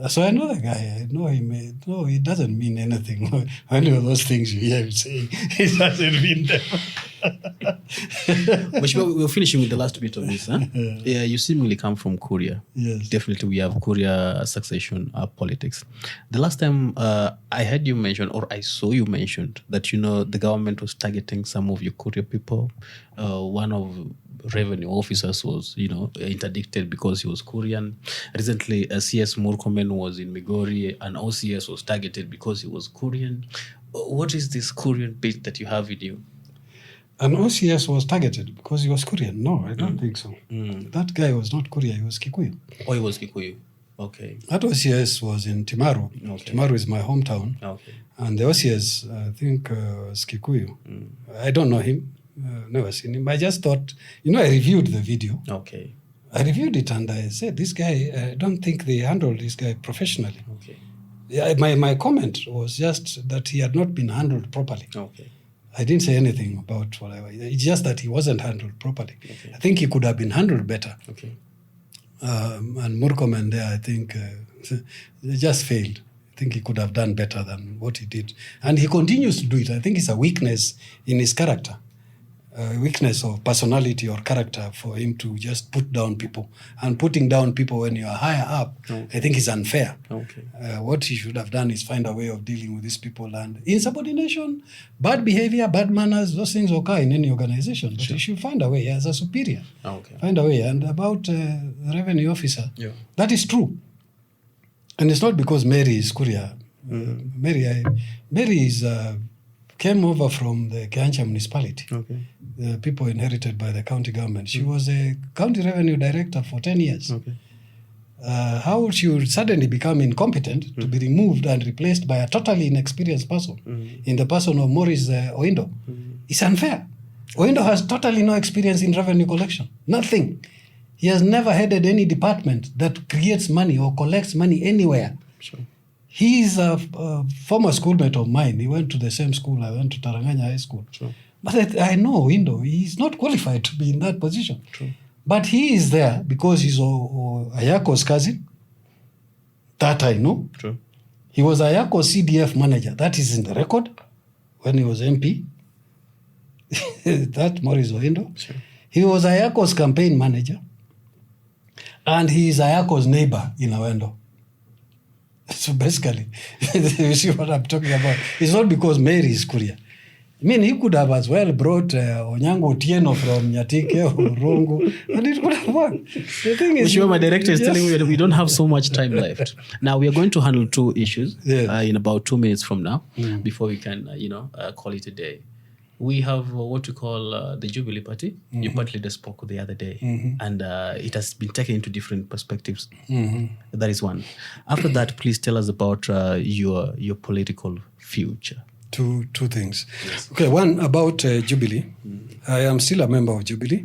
So I know the guy. I know him. No, it doesn't mean anything. Any of those things you hear him saying, it doesn't mean them. We're finishing with the last bit of this. Huh? Yeah, you seemingly come from Korea. Yes. Definitely, we have Korea succession politics. The last time I heard you mention, or I saw you mentioned, that the government was targeting some of your Korea people. One of revenue officers was, interdicted because he was Korean. Recently, CS Murkomen was in Migori, and OCS was targeted because he was Korean. What is this Korean bit that you have in you? An OCS was targeted because he was Korean. No, I don't think so. That guy was not Korean, he was Kikuyu. Oh, he was Kikuyu. Okay. That OCS was in Timaru. Okay. Timaru is my hometown. Okay. And the OCS, I think, was Kikuyu. I don't know him. Never seen him. I just thought, I reviewed the video. Okay. I reviewed it and I said, this guy, I don't think they handled this guy professionally. Okay. Yeah, my comment was just that he had not been handled properly. Okay. I didn't say anything about whatever. It's just that he wasn't handled properly. Okay. I think he could have been handled better. Okay. And Murkomen there, I think, they just failed. I think he could have done better than what he did. And he continues to do it. I think it's a weakness in his character. Weakness of personality or character for him to just put down people. And putting down people when you are higher up, I think is unfair. Okay. What he should have done is find a way of dealing with these people. And insubordination, bad behavior, bad manners, those things occur in any organization. But he should find a way as a superior. Okay. Find a way. And about the revenue officer, that is true. And it's not because Mary is Korea. Mary is... came over from the Kiancha municipality. Okay. The people inherited by the county government. She was a county revenue director for 10 years. Okay. How she would suddenly become incompetent to be removed and replaced by a totally inexperienced person in the person of Maurice Oindo is unfair. Oindo has totally no experience in revenue collection. Nothing. He has never headed any department that creates money or collects money anywhere. Sure. He is a former schoolmate of mine. He went to the same school. I went to Taranganya High School. Sure. But I know Oindo. He's not qualified to be in that position. True. But he is there because he's Ayacko's cousin. That I know. True. He was Ayacko's CDF manager. That is in the record when he was MP. That Maurice Oindo. Sure. He was Ayacko's campaign manager. And he is Ayacko's neighbor in Awendo. So basically, you see what I'm talking about. It's not because Mary is Korea. I mean, he could have as well brought Maneno Otieno from Nyatike or Rongo, and it could have worked. The thing is... my director is telling me that we don't have so much time left. Now, we are going to handle two issues in about 2 minutes from now, before we can, call it a day. We have what we call the Jubilee Party. Your party leader spoke the other day, and it has been taken into different perspectives. That is one. After that, please tell us about your political future. Two things. Yes. Okay, one about Jubilee. I am still a member of Jubilee.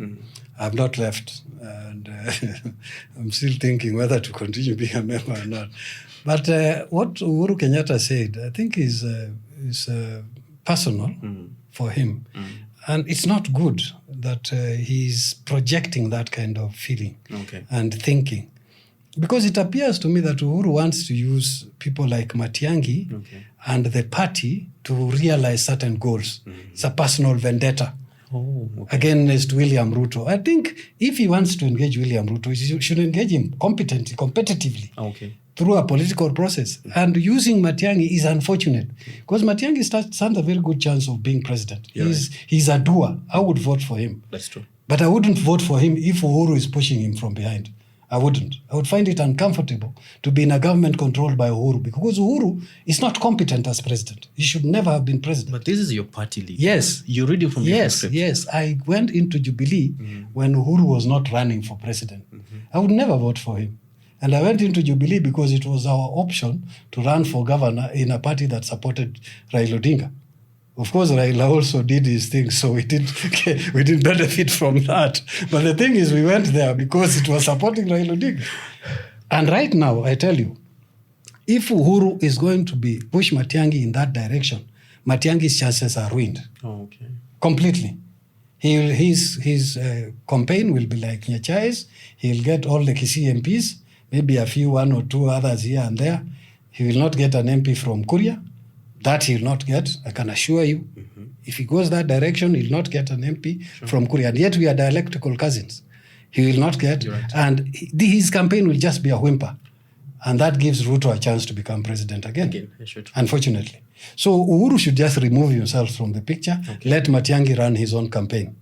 I have not left, and I'm still thinking whether to continue being a member or not. But what Uhuru Kenyatta said, I think is personal for him. And it's not good that he's projecting that kind of feeling and thinking. Because it appears to me that Uhuru wants to use people like Matiang'i and the party to realize certain goals. It's a personal vendetta against William Ruto. I think if he wants to engage William Ruto, he should engage him competitively through a political process. And using Matiang'i is unfortunate because Matiang'i stands a very good chance of being president. He's a doer. I would vote for him. That's true. But I wouldn't vote for him if Uhuru is pushing him from behind. I wouldn't. I would find it uncomfortable to be in a government controlled by Uhuru because Uhuru is not competent as president. He should never have been president. But this is your party leader. Yes. You read it from your script. Yes. I went into Jubilee when Uhuru was not running for president. I would never vote for him. And I went into Jubilee because it was our option to run for governor in a party that supported Raila Odinga. Of course, Raila also did his thing, so we didn't benefit from that. But the thing is, we went there because it was supporting Raila Odinga. And right now, I tell you, if Uhuru is going to push Matiang'i in that direction, Matiang'i's chances are ruined. Completely. His campaign will be like Nyachai's. He'll get all the Kisii MPs, maybe a few, one or two others here and there. He will not get an MP from Kuria. That he will not get, I can assure you. If he goes that direction, he'll not get an MP from Kuria. And yet we are dialectical cousins. He will not get, and his campaign will just be a whimper. And that gives Ruto a chance to become president again. Unfortunately. So Uhuru should just remove himself from the picture. Let Matiang'i run his own campaign.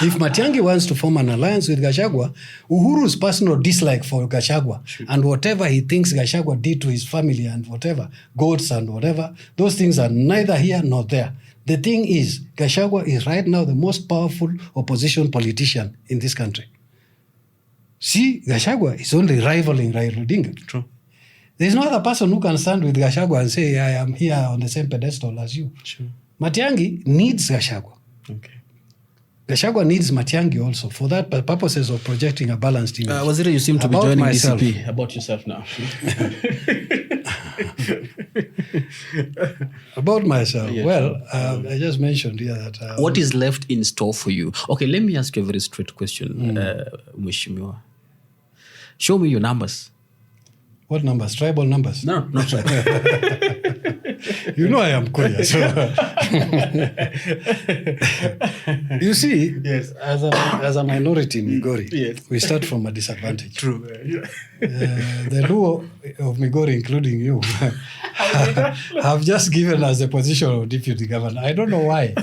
If Matiang'i wants to form an alliance with Gachagua, Uhuru's personal dislike for Gachagua and whatever he thinks Gachagua did to his family and whatever, goats and whatever, those things are neither here nor there. The thing is, Gachagua is right now the most powerful opposition politician in this country. See, Gachagua is only rivaling Raila Odinga. True. There is no other person who can stand with Gachagua and say, I am here on the same pedestal as you. Sure. Matiang'i needs Gachagua. Okay. Gachagua needs Matiang'i also for that purposes of projecting a balanced image. Waziri, you seem to be joining DCP. About yourself now. About myself. I just mentioned here that... what is left in store for you? Okay, let me ask you a very straight question, Mheshimiwa. Show me your numbers. What numbers? Tribal numbers? No, not tribal. You know I am curious. So. You see, as a minority in Migori, we start from a disadvantage. True. The Luo of Migori, including you, have just given us the position of deputy governor. I don't know why.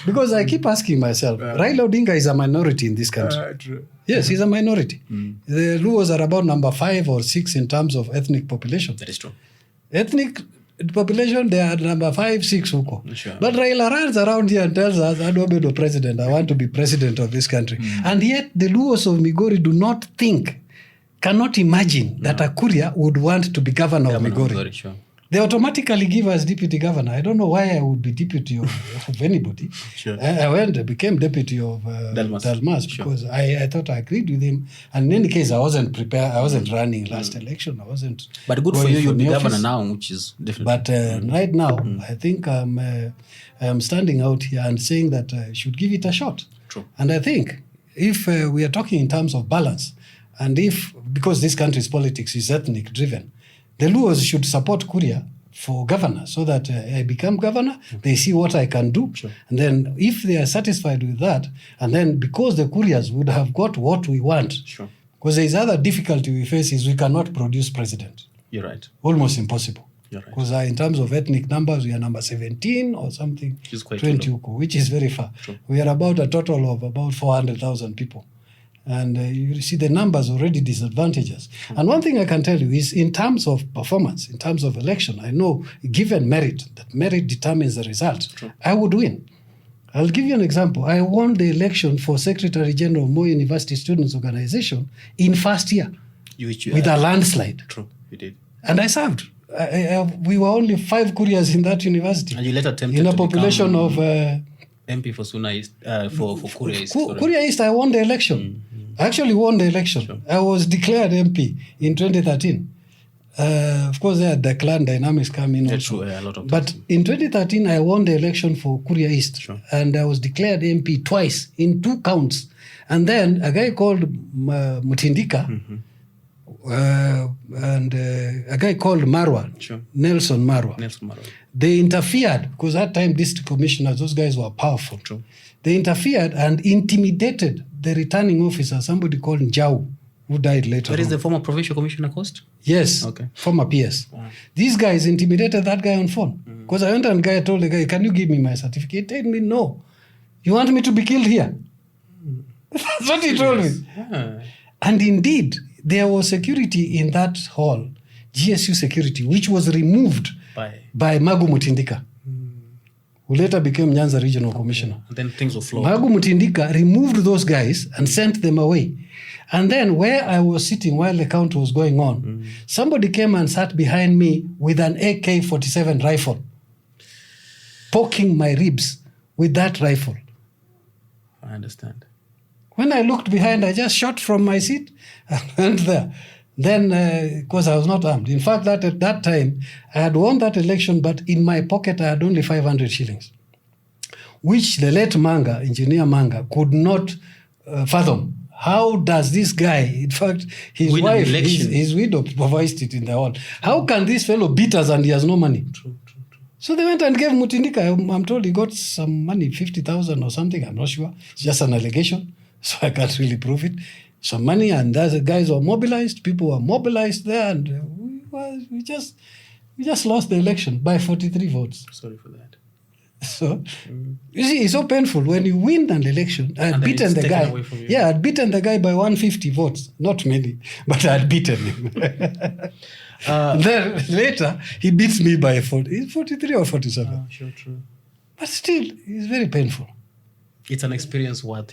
Because I keep asking myself, Raila Odinga is a minority in this country. True. Yes, he's a minority. The Luos are about number 5 or 6 in terms of ethnic population. That is true. Ethnic population, they are number 5, 6 huko. Sure. But Raila runs around here and tells us, Obado president, I want to be president of this country. And yet the Luos of Migori do not think, cannot imagine that a Kuria would want to be governor of Migori. Sure. They automatically give us deputy governor. I don't know why I would be deputy of anybody. Sure. I became deputy of Dalmas because I thought I agreed with him. And in any case, I wasn't prepared. I wasn't running last election. I wasn't. But good for you, you'll be governor now, which is different. But right now, I think I'm standing out here and saying that I should give it a shot. True. And I think if we are talking in terms of balance, and because this country's politics is ethnic driven, the Luos should support Kuria for governor so that I become governor. They see what I can do. Sure. And then if they are satisfied with that, and then because the Kurias would have got what we want, because there is other difficulty we face is we cannot produce president. You're right. Almost impossible. You're right. Because in terms of ethnic numbers, we are number 17 or something, 20, which is very far. True. We are about a total of about 400,000 people. And you see the numbers already disadvantages. And one thing I can tell you is in terms of performance, in terms of election, I know given merit, that merit determines the result, I would win. I'll give you an example. I won the election for Secretary General of Moi University Students' Organization in first year with a landslide. True, you did. And I served. We were only 5 Kurias in that university. And you later attempted in a population of... MP for Suna East, for Kuria East. Kuria East, I won the election. I actually won the election. Sure. I was declared MP in 2013. Of course, there the clan dynamics come in also. True, a lot of but in 2013, I won the election for Kuria East. Sure. And I was declared MP twice in 2 counts. And then a guy called Mutindika and a guy called Marwa, Nelson Marwa. They interfered because at that time district commissioners, those guys were powerful. True. They interfered and intimidated the returning officer, somebody called Njau, who died later. Where is the former provincial commissioner cost? Yes, former PS. Wow. These guys intimidated that guy on phone. Because I went and I told the guy, can you give me my certificate? He told me, no. You want me to be killed here? That's what he told me. Yeah. And indeed, there was security in that hall, GSU security, which was removed by Magu Mutindika, who later became Nyanza Regional Commissioner. And then things were flowed. Magu Mutindika removed those guys and sent them away. And then where I was sitting while the count was going on, somebody came and sat behind me with an AK-47 rifle, poking my ribs with that rifle. I understand. When I looked behind, I just shot from my seat and went there. Then, because I was not armed. In fact, at that time, I had won that election, but in my pocket, I had only 500 shillings, which the late Manga, Engineer Manga, could not fathom. How does this guy, in fact, his wife, his widow voiced it in the hall. How can this fellow beat us and he has no money? True. So they went and gave Mutindika, I'm told he got some money, 50,000 or something, I'm not sure. It's just an allegation, so I can't really prove it. Some money, and the guys were mobilized, people were mobilized there, and we just lost the election by 43 votes. Sorry for that. So, you see, it's so painful when you win an election. I had beaten the guy. Yeah, I'd beaten the guy by 150 votes. Not many, but I'd beaten him. Then later, he beats me by 43 or 47. Sure, true. But still, it's very painful. It's an experience worth,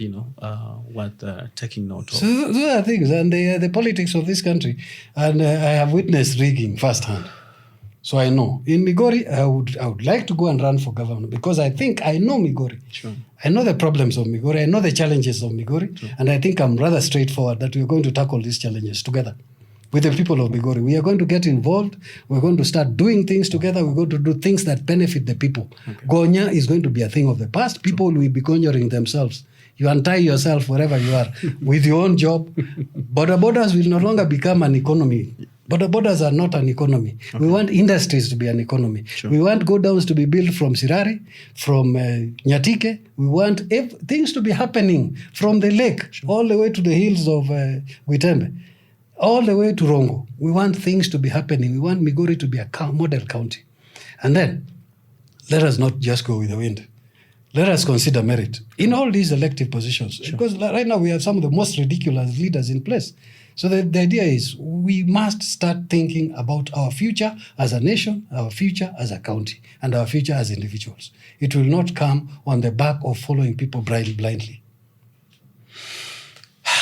taking note of. So those are things, and the politics of this country. And I have witnessed rigging firsthand. So I know. In Migori, I would like to go and run for governor because I think I know Migori. Sure. I know the problems of Migori. I know the challenges of Migori. Sure. And I think I'm rather straightforward that we're going to tackle these challenges together with the people of Migori. We are going to get involved. We're going to start doing things together. We're going to do things that benefit the people. Okay. Gonya is going to be a thing of the past. People will be gonyoring themselves. You untie yourself wherever you are with your own job. Borders will no longer become an economy. Borders are not an economy. Okay. We want industries to be an economy. Sure. We want go-downs to be built from Sirari, from Nyatike. We want things to be happening from the lake all the way to the hills of Witembe, all the way to Rongo. We want things to be happening. We want Migori to be a model county. And then, let us not just go with the wind. Let us consider merit in all these elective positions. Sure. Because right now we have some of the most ridiculous leaders in place. So the idea is we must start thinking about our future as a nation, our future as a county, and our future as individuals. It will not come on the back of following people blindly.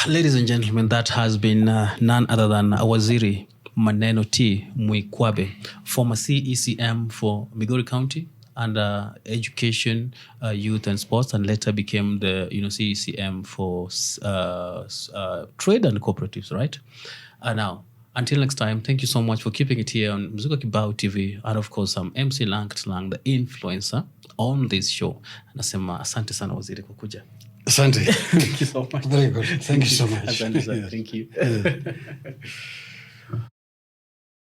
Ladies and gentlemen, that has been none other than Waziri Maneno Mwikwabe, former CECM for Migori County, under education, youth and sports, and later became the CECM for trade and cooperatives, right? Now, until next time, thank you so much for keeping it here on Mzuka Kibao TV, and of course, I'm MC Lang, the influencer on this show. Nasema asante sana Waziri kwa kuja. Asante. Thank you so much. Very good. Thank you so much. Asante sana. Thank you.